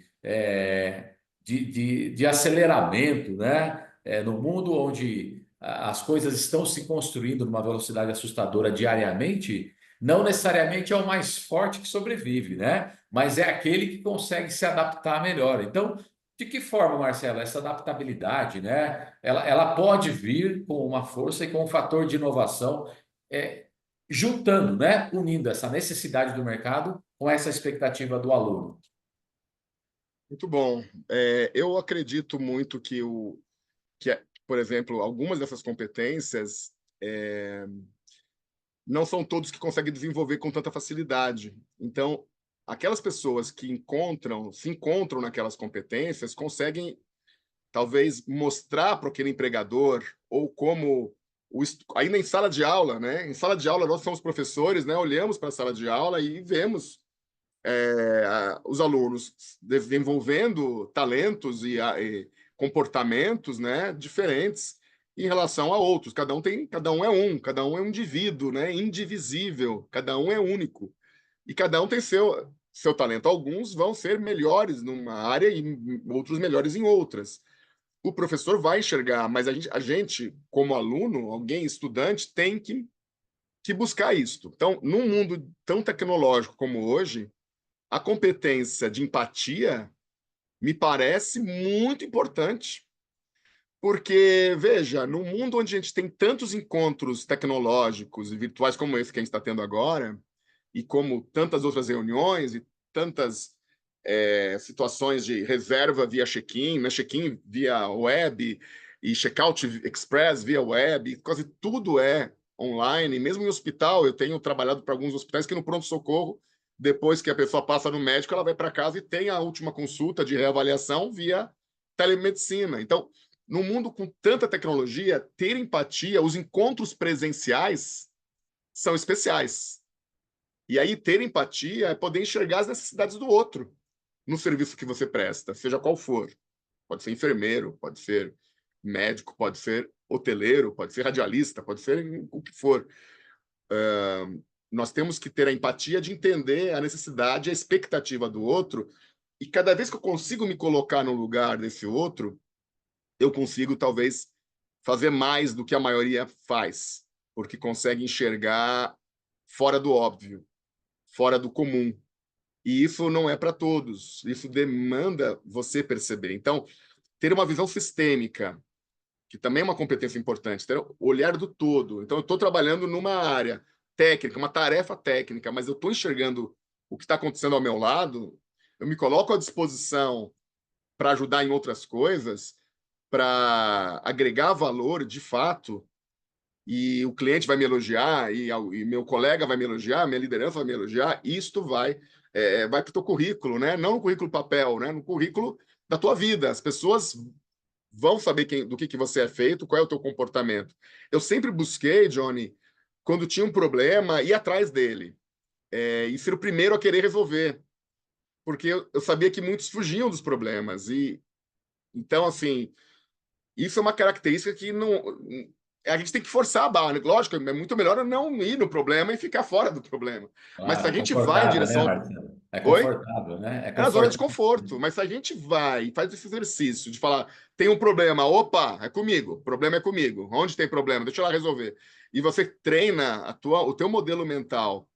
de aceleramento, né, no mundo onde as coisas estão se construindo numa velocidade assustadora diariamente, não necessariamente é o mais forte que sobrevive, né? Mas é aquele que consegue se adaptar melhor. Então, de que forma, Marcelo, essa adaptabilidade, né? Ela pode vir com uma força e com um fator de inovação, é, juntando, né? Unindo essa necessidade do mercado com essa expectativa do aluno. Muito bom. Eu acredito muito por exemplo, algumas dessas competências não são todos que conseguem desenvolver com tanta facilidade. Então, aquelas pessoas que se encontram naquelas competências, conseguem talvez mostrar para aquele empregador ou como ainda em sala de aula, né? Em sala de aula nós somos professores, né? Olhamos para a sala de aula e vemos os alunos desenvolvendo talentos e comportamentos, né, diferentes em relação a outros. Cada um é um indivíduo, né, indivisível, cada um é único. E cada um tem seu talento. Alguns vão ser melhores numa área e outros melhores em outras. O professor vai enxergar, mas a gente como aluno, alguém estudante, tem que que buscar isto. Então, num mundo tão tecnológico como hoje, a competência de empatia me parece muito importante. Porque, veja, no mundo onde a gente tem tantos encontros tecnológicos e virtuais como esse que a gente está tendo agora, e como tantas outras reuniões e tantas situações de reserva via check-in, né? Check-in via web e check-out express via web, quase tudo é online. Mesmo em hospital, eu tenho trabalhado para alguns hospitais que no pronto-socorro, depois que a pessoa passa no médico, ela vai para casa e tem a última consulta de reavaliação via telemedicina. Então, num mundo com tanta tecnologia, ter empatia, os encontros presenciais são especiais. E aí, ter empatia é poder enxergar as necessidades do outro no serviço que você presta, seja qual for. Pode ser enfermeiro, pode ser médico, pode ser hoteleiro, pode ser radialista, pode ser o que for. Nós temos que ter a empatia de entender a necessidade, a expectativa do outro, e cada vez que eu consigo me colocar no lugar desse outro, eu consigo, talvez, fazer mais do que a maioria faz, porque consegue enxergar fora do óbvio, fora do comum. E isso não é para todos, isso demanda você perceber. Então, ter uma visão sistêmica, que também é uma competência importante, ter o olhar do todo. Então, eu estou trabalhando numa área técnica, uma tarefa técnica, mas eu estou enxergando o que está acontecendo ao meu lado, eu me coloco à disposição para ajudar em outras coisas, para agregar valor de fato, e o cliente vai me elogiar, e meu colega vai me elogiar, minha liderança vai me elogiar, isto vai para o teu currículo, né? Não no currículo papel, né? No currículo da tua vida. As pessoas vão saber do que você é feito, qual é o teu comportamento. Eu sempre busquei, Johnny, quando tinha um problema, ir atrás dele, e ser o primeiro a querer resolver, porque eu sabia que muitos fugiam dos problemas. E então, assim, isso é uma característica que não. A gente tem que forçar a barra, né? Lógico, é muito melhor não ir no problema e ficar fora do problema. Mas se Claro, a é gente vai em confortável, né, direção. Marcelo? É Oi? confortável, né? É É na zona de confortável. conforto. Mas se a gente vai e faz esse exercício de falar, tem um problema, opa, é comigo, o problema é comigo. Onde tem problema? Deixa eu lá resolver. E você treina o teu modelo mental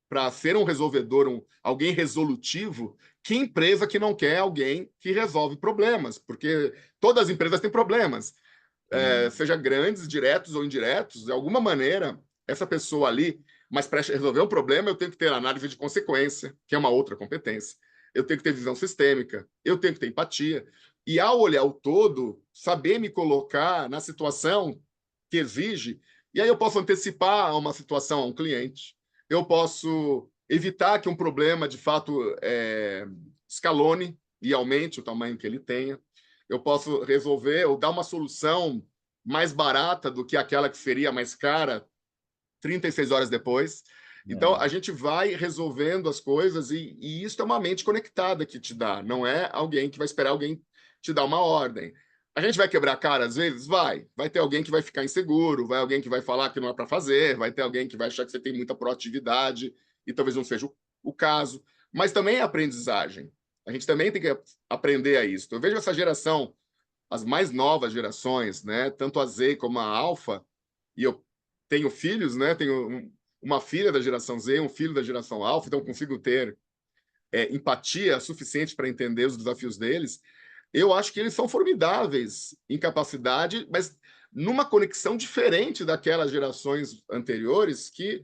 para ser um resolvedor, alguém resolutivo, que empresa que não quer alguém que resolve problemas? Porque todas as empresas têm problemas, Sim. seja grandes, diretos ou indiretos, de alguma maneira, essa pessoa ali, mas para resolver um problema, eu tenho que ter análise de consequência, que é uma outra competência. Eu tenho que ter visão sistêmica, eu tenho que ter empatia. E ao olhar o todo, saber me colocar na situação que exige, e aí eu posso antecipar uma situação a um cliente, eu posso evitar que um problema, de fato, escalone e aumente o tamanho que ele tenha. Eu posso resolver ou dar uma solução mais barata do que aquela que seria mais cara 36 horas depois. Então, É. a gente vai resolvendo as coisas e isso é uma mente conectada que te dá, não é alguém que vai esperar alguém te dar uma ordem. A gente vai quebrar a cara às vezes? Vai. Vai ter alguém que vai ficar inseguro, vai alguém que vai falar que não é para fazer, vai ter alguém que vai achar que você tem muita proatividade e talvez não seja o caso. Mas também é aprendizagem. A gente também tem que aprender a isso. Eu vejo essa geração, as mais novas gerações, né, tanto a Z como a Alpha, e eu tenho filhos, né, tenho uma filha da geração Z, um filho da geração Alpha, então eu consigo ter empatia suficiente para entender os desafios deles. Eu acho que eles são formidáveis em capacidade, mas numa conexão diferente daquelas gerações anteriores que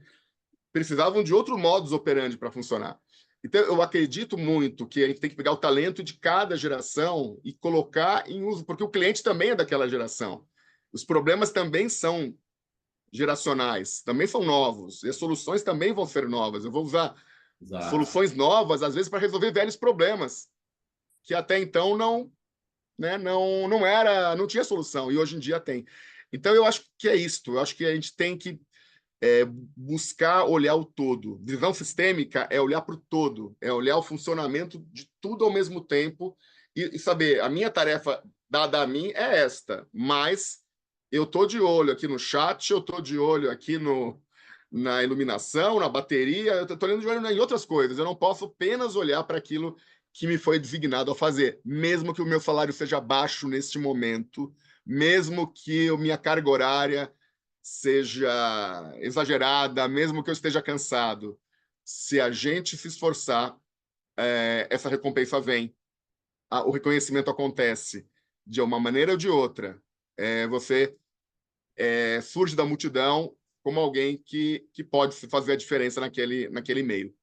precisavam de outro modus operandi para funcionar. Então, eu acredito muito que a gente tem que pegar o talento de cada geração e colocar em uso, porque o cliente também é daquela geração. Os problemas também são geracionais, também são novos, e as soluções também vão ser novas. Eu vou usar Exato. soluções novas, às vezes, para resolver velhos problemas, que até então não tinha solução, e hoje em dia tem. Então, eu acho que é isto. Eu acho que a gente tem que buscar olhar o todo. Visão sistêmica é olhar para o todo, é olhar o funcionamento de tudo ao mesmo tempo e saber, a minha tarefa dada a mim é esta, mas eu estou de olho aqui no chat, eu estou de olho aqui na iluminação, na bateria, eu estou olhando de olho em outras coisas, eu não posso apenas olhar para aquilo que me foi designado a fazer, mesmo que o meu salário seja baixo neste momento, mesmo que a minha carga horária seja exagerada, mesmo que eu esteja cansado, se a gente se esforçar, essa recompensa vem. O reconhecimento acontece de uma maneira ou de outra. Você surge da multidão como alguém que pode fazer a diferença naquele meio.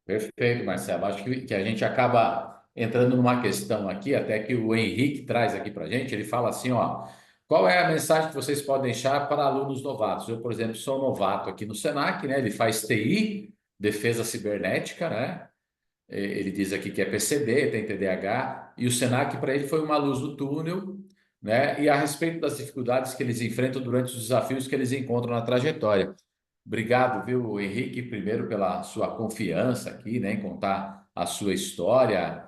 Perfeito, Marcelo. Acho que a gente acaba entrando numa questão aqui, até que o Henrique traz aqui para a gente. Ele fala assim, ó, qual é a mensagem que vocês podem deixar para alunos novatos? Eu, por exemplo, sou novato aqui no Senac, né? Ele faz TI, defesa cibernética, né? Ele diz aqui que é PCD, tem TDAH, e o Senac para ele foi uma luz no túnel, né? E a respeito das dificuldades que eles enfrentam durante os desafios que eles encontram na trajetória. Obrigado, viu, Henrique, primeiro pela sua confiança aqui, né, em contar a sua história.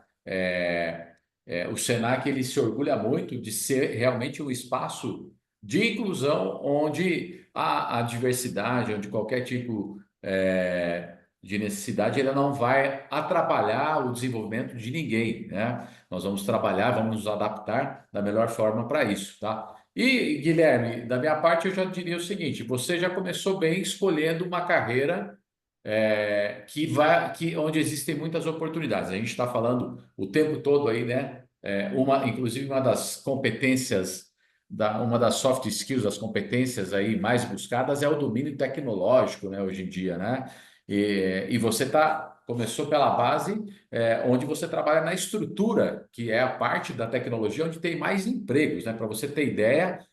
O Senac ele se orgulha muito de ser realmente um espaço de inclusão onde a diversidade, onde qualquer tipo de necessidade, ela não vai atrapalhar o desenvolvimento de ninguém, né? Nós vamos trabalhar, vamos nos adaptar da melhor forma para isso, tá? E, Guilherme, da minha parte, eu já diria o seguinte: você já começou bem escolhendo uma carreira onde existem muitas oportunidades. A gente está falando o tempo todo aí, né? Inclusive, uma das competências, uma das soft skills, as competências aí mais buscadas é o domínio tecnológico, né? Hoje em dia, né? E você começou pela base, onde você trabalha na estrutura, que é a parte da tecnologia onde tem mais empregos, né? Para você ter ideia,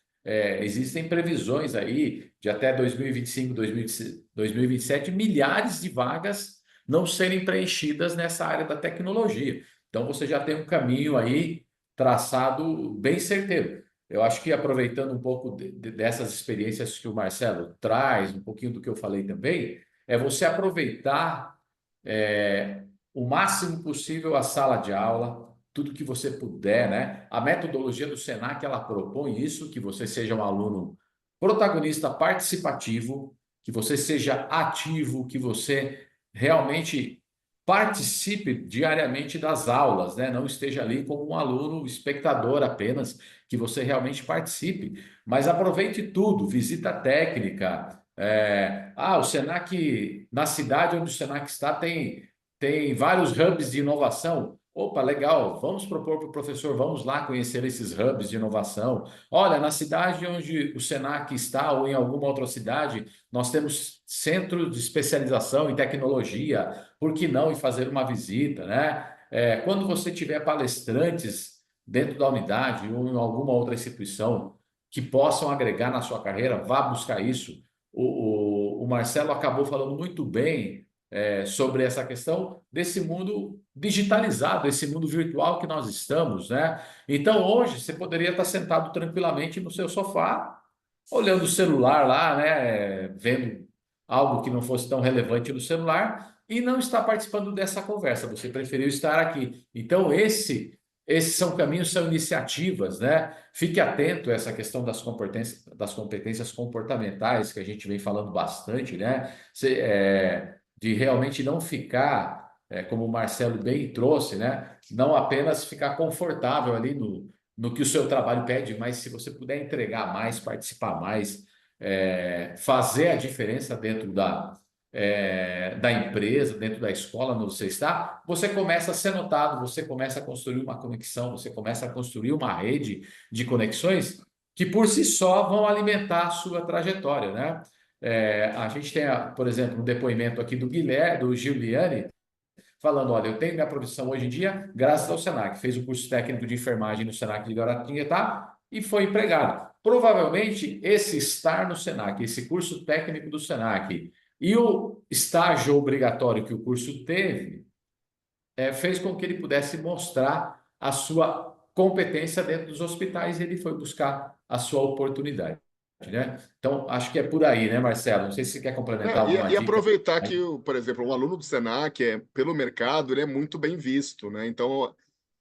existem previsões aí de até 2025, 2027, milhares de vagas não serem preenchidas nessa área da tecnologia. Então você já tem um caminho aí traçado bem certeiro. Eu acho que aproveitando um pouco dessas experiências que o Marcelo traz, um pouquinho do que eu falei também, é você aproveitar o máximo possível a sala de aula, tudo que você puder, né? A metodologia do Senac, ela propõe isso, que você seja um aluno protagonista participativo, que você seja ativo, que você realmente participe diariamente das aulas, né? Não esteja ali como um aluno espectador apenas, que você realmente participe, mas aproveite tudo, visita técnica. O Senac, na cidade onde o Senac está, tem vários hubs de inovação. Opa, legal, vamos propor para o professor, vamos lá conhecer esses hubs de inovação. Olha, na cidade onde o Senac está, ou em alguma outra cidade, nós temos centro de especialização em tecnologia, por que não ir fazer uma visita, né? Quando você tiver palestrantes dentro da unidade ou em alguma outra instituição que possam agregar na sua carreira, vá buscar isso. O Marcelo acabou falando muito bem sobre essa questão desse mundo digitalizado, esse mundo virtual que nós estamos, né? Então, hoje, você poderia estar sentado tranquilamente no seu sofá, olhando o celular lá, né? Vendo algo que não fosse tão relevante no celular e não está participando dessa conversa. Você preferiu estar aqui. Então, esses são caminhos, são iniciativas, né? Fique atento a essa questão das competências comportamentais, que a gente vem falando bastante, né? De realmente não ficar, como o Marcelo bem trouxe, né? Não apenas ficar confortável ali no que o seu trabalho pede, mas se você puder entregar mais, participar mais, fazer a diferença dentro da empresa, dentro da escola onde você está, você começa a ser notado, você começa a construir uma conexão, você começa a construir uma rede de conexões que por si só vão alimentar a sua trajetória, né? A gente tem, por exemplo, um depoimento aqui do Guilherme, do Giuliani, falando: olha, eu tenho minha profissão hoje em dia graças ao Senac. Fez o curso técnico de enfermagem no Senac de Guaratinguetá e foi empregado. Provavelmente, esse estar no Senac, esse curso técnico do Senac e o estágio obrigatório que o curso teve, fez com que ele pudesse mostrar a sua competência dentro dos hospitais e ele foi buscar a sua oportunidade, né? Então, acho que é por aí, né, Marcelo? Não sei se você quer complementar alguma E dica. aproveitar que, por exemplo, um aluno do Senac, pelo mercado, ele é muito bem visto, né? Então,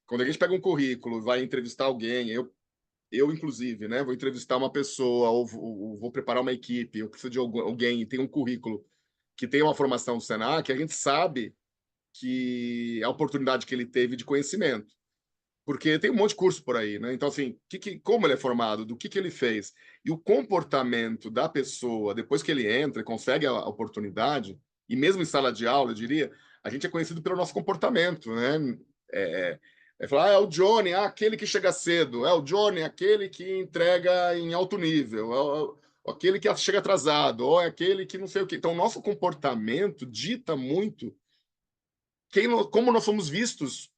quando a gente pega um currículo, vai entrevistar alguém, eu inclusive, né, vou entrevistar uma pessoa ou vou preparar uma equipe, eu preciso de alguém e tem um currículo que tem uma formação do Senac, a gente sabe que a oportunidade que ele teve de conhecimento. Porque tem um monte de curso por aí, né? Então, assim, como ele é formado, do que ele fez, e o comportamento da pessoa, depois que ele entra e consegue a oportunidade, e mesmo em sala de aula, eu diria, a gente é conhecido pelo nosso comportamento, né? Falar, é o Johnny, aquele que chega cedo, é o Johnny, aquele que entrega em alto nível, aquele que chega atrasado, ou é aquele que não sei o quê. Então, o nosso comportamento dita muito como nós somos vistos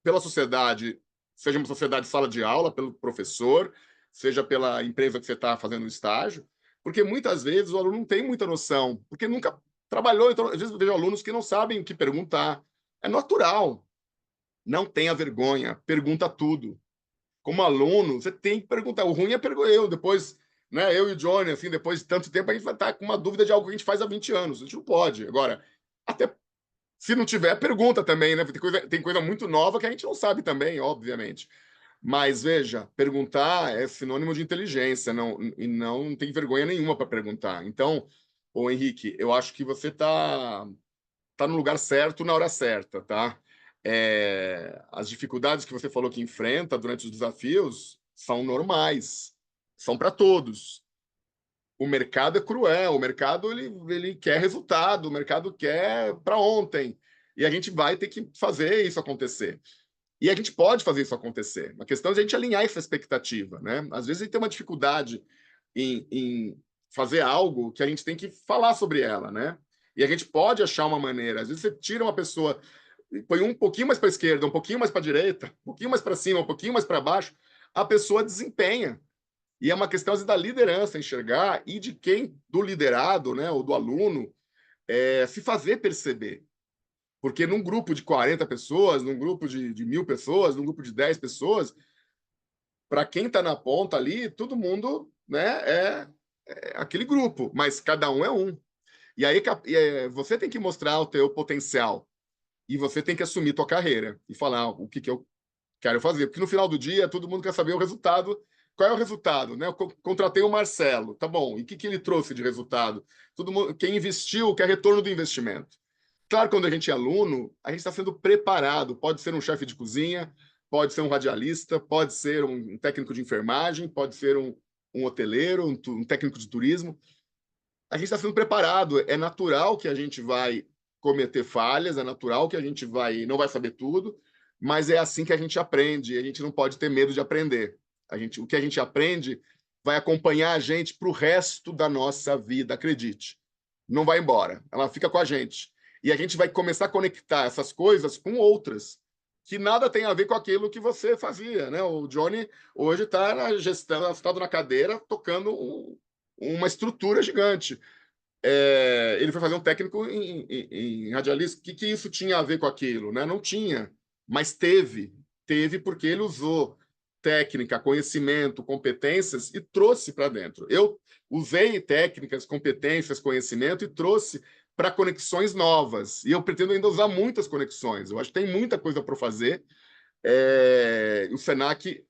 pela sociedade, seja uma sociedade de sala de aula, pelo professor, seja pela empresa que você está fazendo o estágio, porque muitas vezes o aluno não tem muita noção, porque nunca trabalhou. Então, às vezes eu vejo alunos que não sabem o que perguntar. É natural. Não tenha vergonha, pergunta tudo. Como aluno, você tem que perguntar. O ruim é perguntar. Depois, né, eu e o Johnny, assim, depois de tanto tempo, a gente vai estar com uma dúvida de algo que a gente faz há 20 anos. A gente não pode. Agora, até se não tiver, pergunta também, né? Tem coisa muito nova que a gente não sabe também, obviamente. Mas veja, perguntar é sinônimo de inteligência, e não tem vergonha nenhuma para perguntar. Então, ô Henrique, eu acho que você tá no lugar certo na hora certa, tá? As dificuldades que você falou que enfrenta durante os desafios são normais, são para todos. O mercado é cruel, o mercado ele quer resultado, o mercado quer para ontem. E a gente vai ter que fazer isso acontecer. E a gente pode fazer isso acontecer. A questão é a gente alinhar essa expectativa, né? Às vezes a gente tem uma dificuldade em fazer algo que a gente tem que falar sobre ela, né? E a gente pode achar uma maneira. Às vezes você tira uma pessoa, põe um pouquinho mais para a esquerda, um pouquinho mais para a direita, um pouquinho mais para cima, um pouquinho mais para baixo, a pessoa desempenha. E é uma questão às vezes, da liderança enxergar e de quem, do liderado, né, ou do aluno, se fazer perceber. Porque num grupo de 40 pessoas, num grupo de 1.000 pessoas, num grupo de 10 pessoas, para quem está na ponta ali, todo mundo, né, é aquele grupo, mas cada um é um. E aí você tem que mostrar o teu potencial e você tem que assumir tua carreira e falar o que eu quero fazer. Porque no final do dia, todo mundo quer saber o resultado. Qual é o resultado? Né? Eu contratei o Marcelo, tá bom. E o que ele trouxe de resultado? Todo mundo, quem investiu quer retorno do investimento. Claro, quando a gente é aluno, a gente está sendo preparado. Pode ser um chefe de cozinha, pode ser um radialista, pode ser um técnico de enfermagem, pode ser um hoteleiro, um técnico de turismo. A gente está sendo preparado. É natural que a gente vai cometer falhas, é natural que a gente não vai saber tudo, mas é assim que a gente aprende. A gente não pode ter medo de aprender. O que a gente aprende vai acompanhar a gente para o resto da nossa vida, acredite. Não vai embora, ela fica com a gente. E a gente vai começar a conectar essas coisas com outras, que nada tem a ver com aquilo que você fazia, né? O Johnny hoje está na gestão, sentado na cadeira, tocando uma estrutura gigante. Ele foi fazer um técnico em radialista. O que isso tinha a ver com aquilo? Né? Não tinha, mas teve. Teve porque ele usou técnica, conhecimento, competências e trouxe para dentro. Eu usei técnicas, competências, conhecimento e trouxe para conexões novas. E eu pretendo ainda usar muitas conexões. Eu acho que tem muita coisa para fazer. O Senac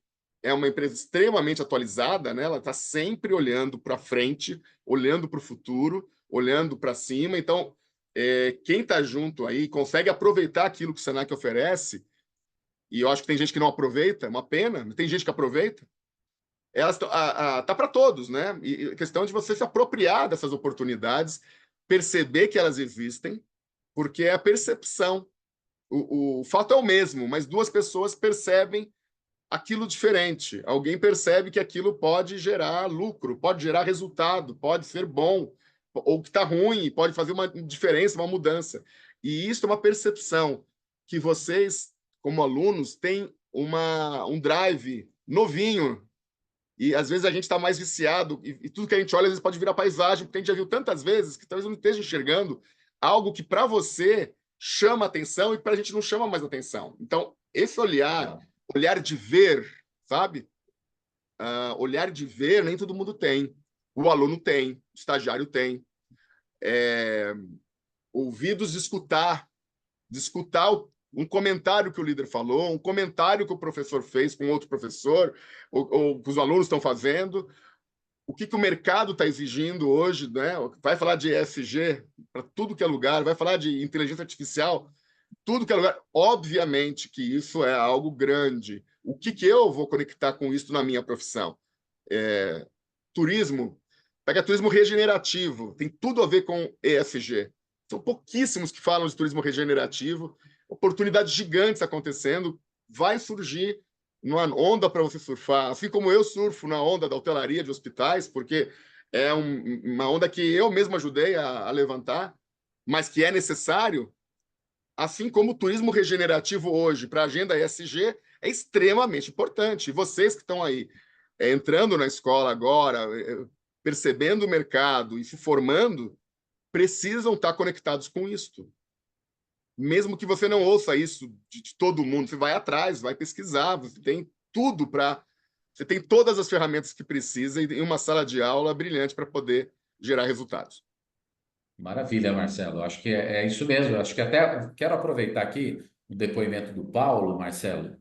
é uma empresa extremamente atualizada, né? Ela está sempre olhando para frente, olhando para o futuro, olhando para cima. Então, quem está junto aí consegue aproveitar aquilo que o Senac oferece, e eu acho que tem gente que não aproveita, é uma pena, mas tem gente que aproveita. Elas tá para todos, né? E a questão de você se apropriar dessas oportunidades, perceber que elas existem, porque é a percepção. O fato é o mesmo, mas duas pessoas percebem aquilo diferente. Alguém percebe que aquilo pode gerar lucro, pode gerar resultado, pode ser bom, ou que está ruim, pode fazer uma diferença, uma mudança. E isso é uma percepção que vocês, como alunos, têm um drive novinho. E às vezes a gente está mais viciado, e tudo que a gente olha, às vezes pode virar paisagem, porque a gente já viu tantas vezes que talvez não esteja enxergando algo que para você chama atenção e para a gente não chama mais atenção. Então, esse olhar de ver, sabe? Olhar de ver, nem todo mundo tem. O aluno tem, o estagiário tem. Ouvidos de escutar um comentário que o líder falou, um comentário que o professor fez com outro professor, ou que os alunos estão fazendo, o que o mercado está exigindo hoje, né? Vai falar de ESG para tudo que é lugar, vai falar de inteligência artificial. tudo que é lugar. Obviamente que isso é algo grande. O que eu vou conectar com isso na minha profissão? Turismo, pega turismo regenerativo, tem tudo a ver com ESG. São pouquíssimos que falam de turismo regenerativo, oportunidades gigantes acontecendo, vai surgir uma onda para você surfar, assim como eu surfo na onda da hotelaria de hospitais, porque é uma onda que eu mesmo ajudei a levantar, mas que é necessário, assim como o turismo regenerativo hoje para a agenda ESG é extremamente importante. E vocês que estão aí entrando na escola agora, percebendo o mercado e se formando, precisam estar conectados com isto. Mesmo que você não ouça isso de todo mundo, você vai atrás, vai pesquisar, você tem tudo para... Você tem todas as ferramentas que precisa e uma sala de aula brilhante para poder gerar resultados. Maravilha, Marcelo. Acho que é isso mesmo. Acho que até quero aproveitar aqui o depoimento do Paulo, Marcelo,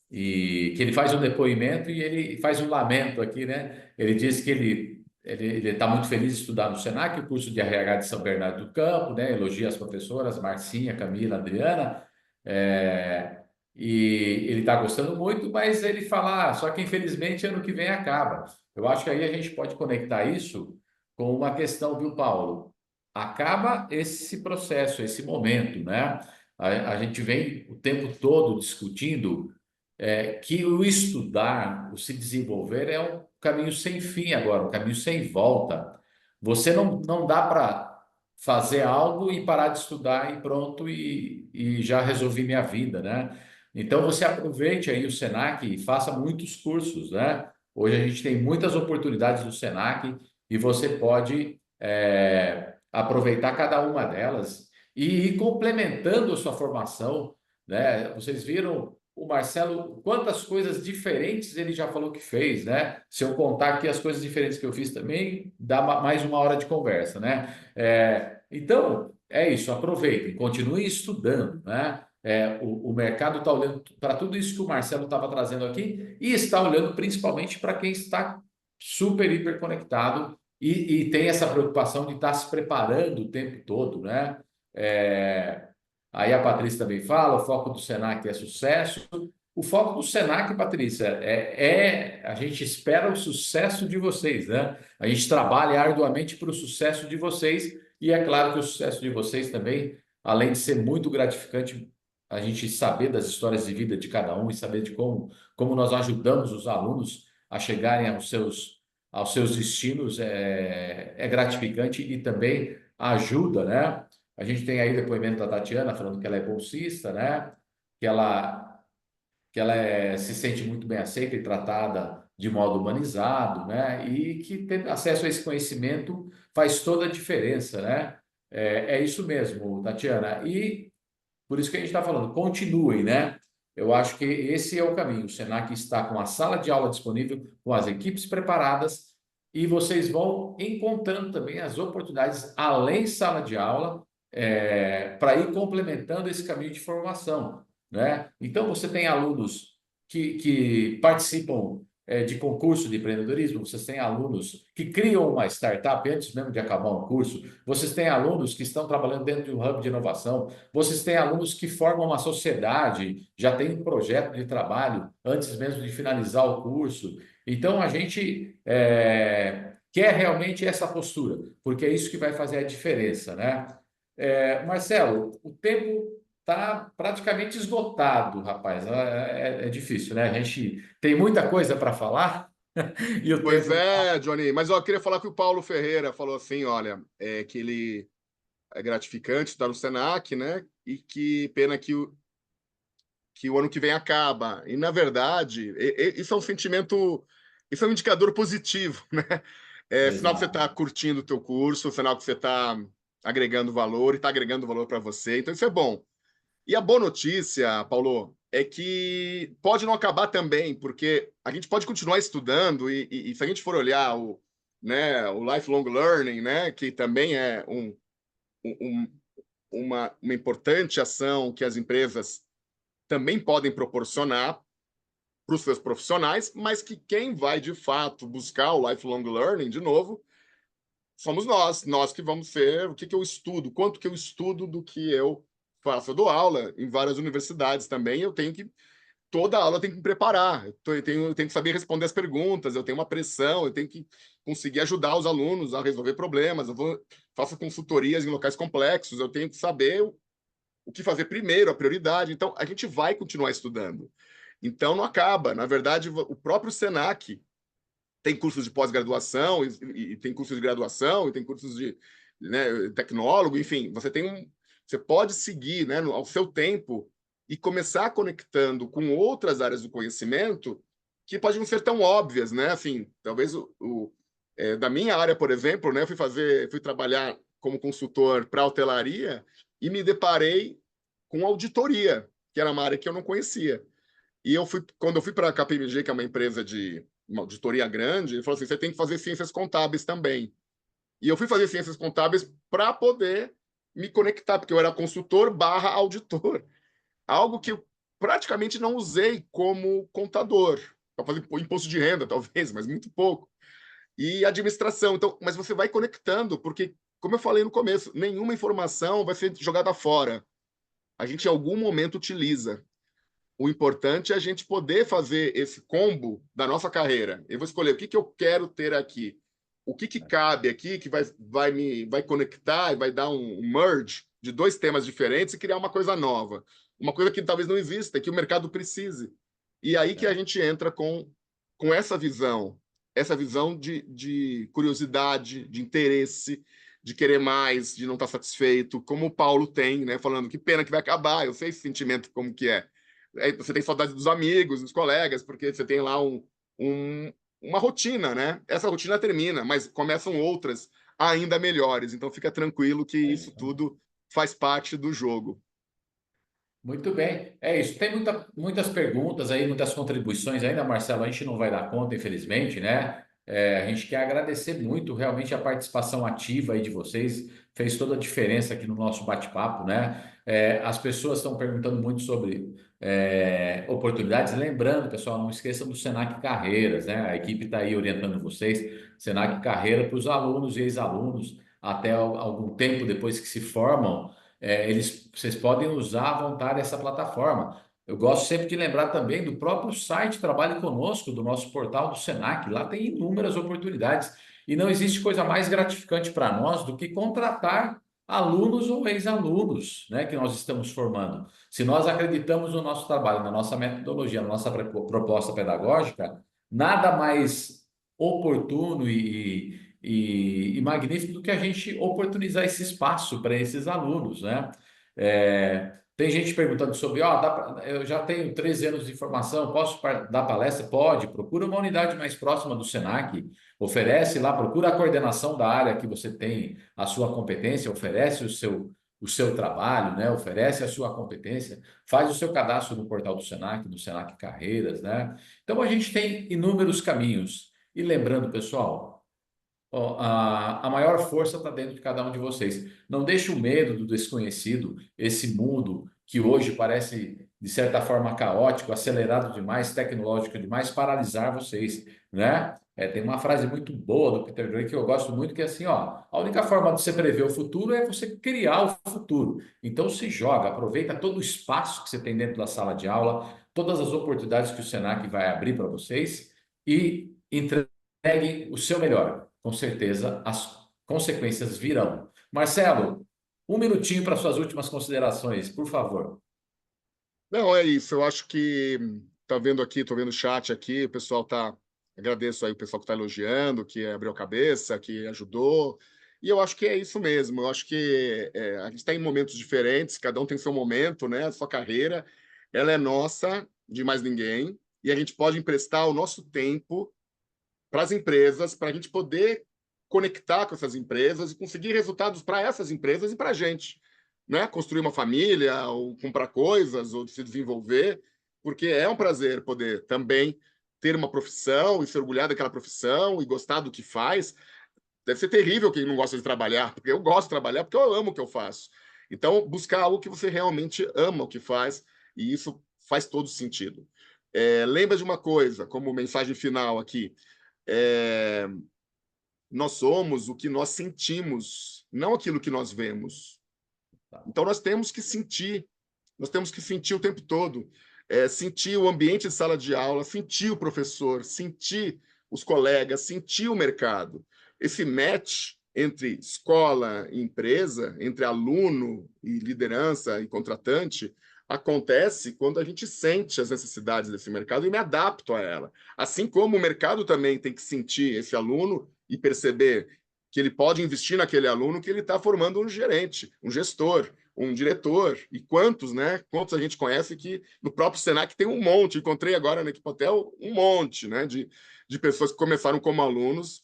e que ele faz um depoimento e ele faz um lamento aqui, né? Ele diz que ele está muito feliz de estudar no Senac, o curso de RH de São Bernardo do Campo, né? Elogia as professoras Marcinha, Camila, Adriana, é, e ele está gostando muito, mas ele fala, só que infelizmente ano que vem acaba. Eu acho que aí a gente pode conectar isso com uma questão, viu, Paulo? Acaba esse processo, esse momento, né? A gente vem o tempo todo discutindo que o estudar, o se desenvolver é um caminho sem fim agora, um caminho sem volta. Você não dá para fazer algo e parar de estudar e pronto, e já resolvi minha vida, né? Então você aproveite aí o Senac e faça muitos cursos, né? Hoje a gente tem muitas oportunidades no Senac e você pode aproveitar cada uma delas e ir complementando a sua formação, né? Vocês viram o Marcelo, quantas coisas diferentes ele já falou que fez, né? Se eu contar aqui as coisas diferentes que eu fiz também, dá mais uma hora de conversa, né? Então, é isso, aproveitem, continuem estudando, né? O mercado está olhando para tudo isso que o Marcelo estava trazendo aqui e está olhando principalmente para quem está super, hiper conectado e tem essa preocupação de estar se preparando o tempo todo, né? É, Aí a Patrícia também fala, o foco do Senac é sucesso. O foco do Senac, Patrícia, a gente espera o sucesso de vocês, né? A gente trabalha arduamente para o sucesso de vocês, e é claro que o sucesso de vocês também, além de ser muito gratificante, a gente saber das histórias de vida de cada um e saber de como nós ajudamos os alunos a chegarem aos seus destinos, é gratificante e também ajuda, né? A gente tem aí o depoimento da Tatiana falando que ela é bolsista, né? Que ela se sente muito bem aceita e tratada de modo humanizado, né? E que ter acesso a esse conhecimento faz toda a diferença, né? É isso mesmo, Tatiana. E por isso que a gente está falando, continuem, né? Eu acho que esse é o caminho. O Senac está com a sala de aula disponível, com as equipes preparadas, e vocês vão encontrando também as oportunidades, além sala de aula, para ir complementando esse caminho de formação, né? Então, você tem alunos que participam de concurso de empreendedorismo, vocês têm alunos que criam uma startup antes mesmo de acabar um curso, vocês têm alunos que estão trabalhando dentro de um hub de inovação, vocês têm alunos que formam uma sociedade, já tem um projeto de trabalho antes mesmo de finalizar o curso. Então, a gente quer realmente essa postura, porque é isso que vai fazer a diferença, né? Marcelo, o tempo está praticamente esgotado, rapaz. É difícil, né? A gente tem muita coisa para falar e o Pois tempo. é, Johnny, mas eu queria falar que o Paulo Ferreira falou assim, olha, que ele é gratificante estar no Senac, né? E que pena que o ano que vem acaba. E, na verdade, isso é um sentimento, isso é um indicador positivo, né? É sinal que você Exato. está curtindo o teu curso, sinal que você está agregando valor e está agregando valor para você. Então, isso é bom. E a boa notícia, Paulo, é que pode não acabar também, porque a gente pode continuar estudando e se a gente for olhar o lifelong learning, né, que também é um, uma importante ação que as empresas também podem proporcionar para os seus profissionais, mas que quem vai de fato buscar o lifelong learning, de novo, somos nós que vamos ser, o que eu estudo, quanto que eu estudo do que eu faço, eu dou aula em várias universidades também, eu tenho que toda aula tem que me preparar, eu tenho que saber responder as perguntas, eu tenho uma pressão, eu tenho que conseguir ajudar os alunos a resolver problemas, faço consultorias em locais complexos, eu tenho que saber o que fazer primeiro, a prioridade. Então, a gente vai continuar estudando. Então, não acaba. Na verdade, o próprio Senac tem cursos de pós-graduação, e tem cursos de graduação, e tem cursos de, né, tecnólogo, enfim, você pode seguir, né, ao seu tempo e começar conectando com outras áreas do conhecimento que podem não ser tão óbvias, né? Assim, talvez da minha área, por exemplo, né, fui trabalhar como consultor para hotelaria e me deparei com auditoria, que era uma área que eu não conhecia. E quando eu fui para a KPMG, que é uma empresa de uma auditoria grande, ele falou assim: você tem que fazer ciências contábeis também. E eu fui fazer ciências contábeis para poder me conectar, porque eu era consultor barra auditor. Algo que eu praticamente não usei como contador. Para fazer imposto de renda, talvez, mas muito pouco. E administração. Então, mas você vai conectando, porque, como eu falei no começo, nenhuma informação vai ser jogada fora. A gente, em algum momento, utiliza. O importante é a gente poder fazer esse combo da nossa carreira. Eu vou escolher o que eu quero ter aqui, o que cabe aqui, que vai conectar e vai dar um merge de dois temas diferentes e criar uma coisa nova. Uma coisa que talvez não exista, que o mercado precise. E aí que a gente entra com essa visão de curiosidade, de interesse, de querer mais, de não estar satisfeito, como o Paulo tem, né? Falando que pena que vai acabar, eu sei esse sentimento como que é. Você tem saudade dos amigos, dos colegas, porque você tem lá uma rotina, né? Essa rotina termina, mas começam outras ainda melhores. Então fica tranquilo que É isso isso. tudo faz parte do jogo. Muito bem, é isso. Tem muitas perguntas aí, muitas contribuições ainda, Marcelo. A gente não vai dar conta, infelizmente, né? A gente quer agradecer muito realmente a participação ativa aí de vocês, fez toda a diferença aqui no nosso bate-papo, né? As pessoas estão perguntando muito sobre oportunidades. Lembrando, pessoal, não esqueçam do Senac Carreiras, né? A equipe está aí orientando vocês. Senac Carreira para os alunos e ex-alunos, até algum tempo depois que se formam vocês podem usar à vontade essa plataforma. Eu gosto sempre de lembrar também do próprio site Trabalhe Conosco, do nosso portal do Senac. Lá tem inúmeras oportunidades. E não existe coisa mais gratificante para nós do que contratar alunos ou ex-alunos, né, que nós estamos formando. Se nós acreditamos no nosso trabalho, na nossa metodologia, na nossa proposta pedagógica, nada mais oportuno e magnífico do que a gente oportunizar esse espaço para esses alunos, né? Tem gente perguntando sobre, eu já tenho 13 anos de formação, posso dar palestra? Pode, procura uma unidade mais próxima do Senac, oferece lá, procura a coordenação da área que você tem a sua competência, oferece o seu trabalho, né? Oferece a sua competência, faz o seu cadastro no portal do Senac, no Senac Carreiras, né? Então a gente tem inúmeros caminhos. E lembrando, pessoal, ó, a maior força está dentro de cada um de vocês. Não deixe o medo do desconhecido, esse mundo que hoje parece, de certa forma, caótico, acelerado demais, tecnológico demais, paralisar vocês, né? Tem uma frase muito boa do Peter Drucker que eu gosto muito, que é assim, ó, a única forma de você prever o futuro é você criar o futuro. Então se joga, aproveita todo o espaço que você tem dentro da sala de aula, todas as oportunidades que o Senac vai abrir para vocês e entregue o seu melhor. Com certeza as consequências virão. Marcelo, um minutinho para suas últimas considerações, por favor. Não, é isso. Eu acho que tá vendo aqui, tô vendo o chat aqui, o pessoal tá. Agradeço aí o pessoal que está elogiando, que abriu a cabeça, que ajudou. E eu acho que é isso mesmo. Eu acho que a gente está em momentos diferentes, cada um tem seu momento, né? A sua carreira, ela é nossa, de mais ninguém, e a gente pode emprestar o nosso tempo para as empresas, para a gente poder conectar com essas empresas e conseguir resultados para essas empresas e para a gente, né? Construir uma família, ou comprar coisas, ou se desenvolver, porque é um prazer poder também ter uma profissão e se orgulhar daquela profissão e gostar do que faz. Deve ser terrível quem não gosta de trabalhar, porque eu gosto de trabalhar porque eu amo o que eu faço. Então, buscar algo que você realmente ama o que faz, e isso faz todo sentido. Lembra de uma coisa, como mensagem final aqui, é, nós somos o que nós sentimos, não aquilo que nós vemos. Tá. Então, nós temos que sentir o tempo todo, sentir o ambiente de sala de aula, sentir o professor, sentir os colegas, sentir o mercado. Esse match entre escola e empresa, entre aluno e liderança e contratante, acontece quando a gente sente as necessidades desse mercado e me adapto a ela. Assim como o mercado também tem que sentir esse aluno e perceber que ele pode investir naquele aluno, que ele está formando um gerente, um gestor, um diretor. E quantos, né? Quantos a gente conhece que no próprio Senac tem um monte. Encontrei agora na Equipotel um monte, né? De pessoas que começaram como alunos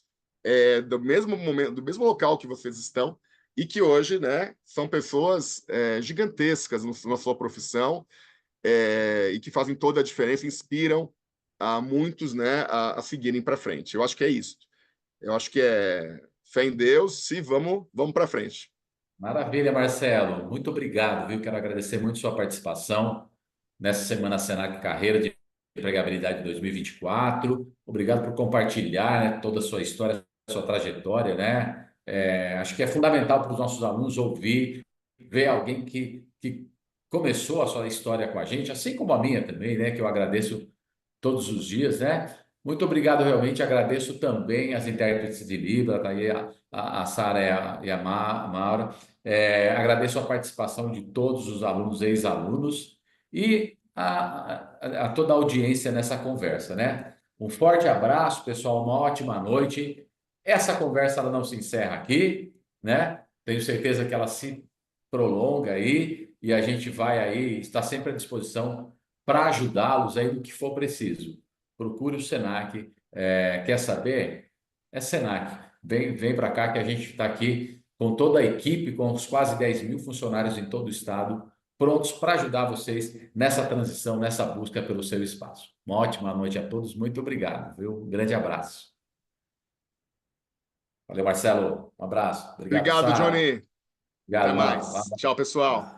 do mesmo momento, do mesmo local que vocês estão e que hoje, né? São pessoas gigantescas na sua profissão e que fazem toda a diferença, inspiram a muitos, né? A seguirem para frente. Eu acho que é isso. Eu acho que é fé em Deus e vamos para frente. Maravilha, Marcelo. Muito obrigado, viu? Quero agradecer muito sua participação nessa Semana Senac Carreira de Empregabilidade 2024. Obrigado por compartilhar, né, toda a sua história, sua trajetória, né? Acho que é fundamental para os nossos alunos ouvir, ver alguém que começou a sua história com a gente, assim como a minha também, né? Que eu agradeço todos os dias, né? Muito obrigado, realmente. Agradeço também as intérpretes de Libra, tá aí a Sara e a Maura. Agradeço a participação de todos os alunos, ex-alunos e a toda a audiência nessa conversa, né? Um forte abraço, pessoal, uma ótima noite. Essa conversa ela não se encerra aqui, né? Tenho certeza que ela se prolonga aí e a gente vai aí, está sempre à disposição para ajudá-los aí no que for preciso. Procure o Senac. Quer saber? É Senac. Vem para cá que a gente está aqui com toda a equipe, com os quase 10 mil funcionários em todo o estado, prontos para ajudar vocês nessa transição, nessa busca pelo seu espaço. Uma ótima noite a todos. Muito obrigado, viu? Um grande abraço. Valeu, Marcelo. Um abraço. Obrigado, Obrigado, Sara. Johnny. Até Obrigado, Mauro. mais. Tchau, pessoal.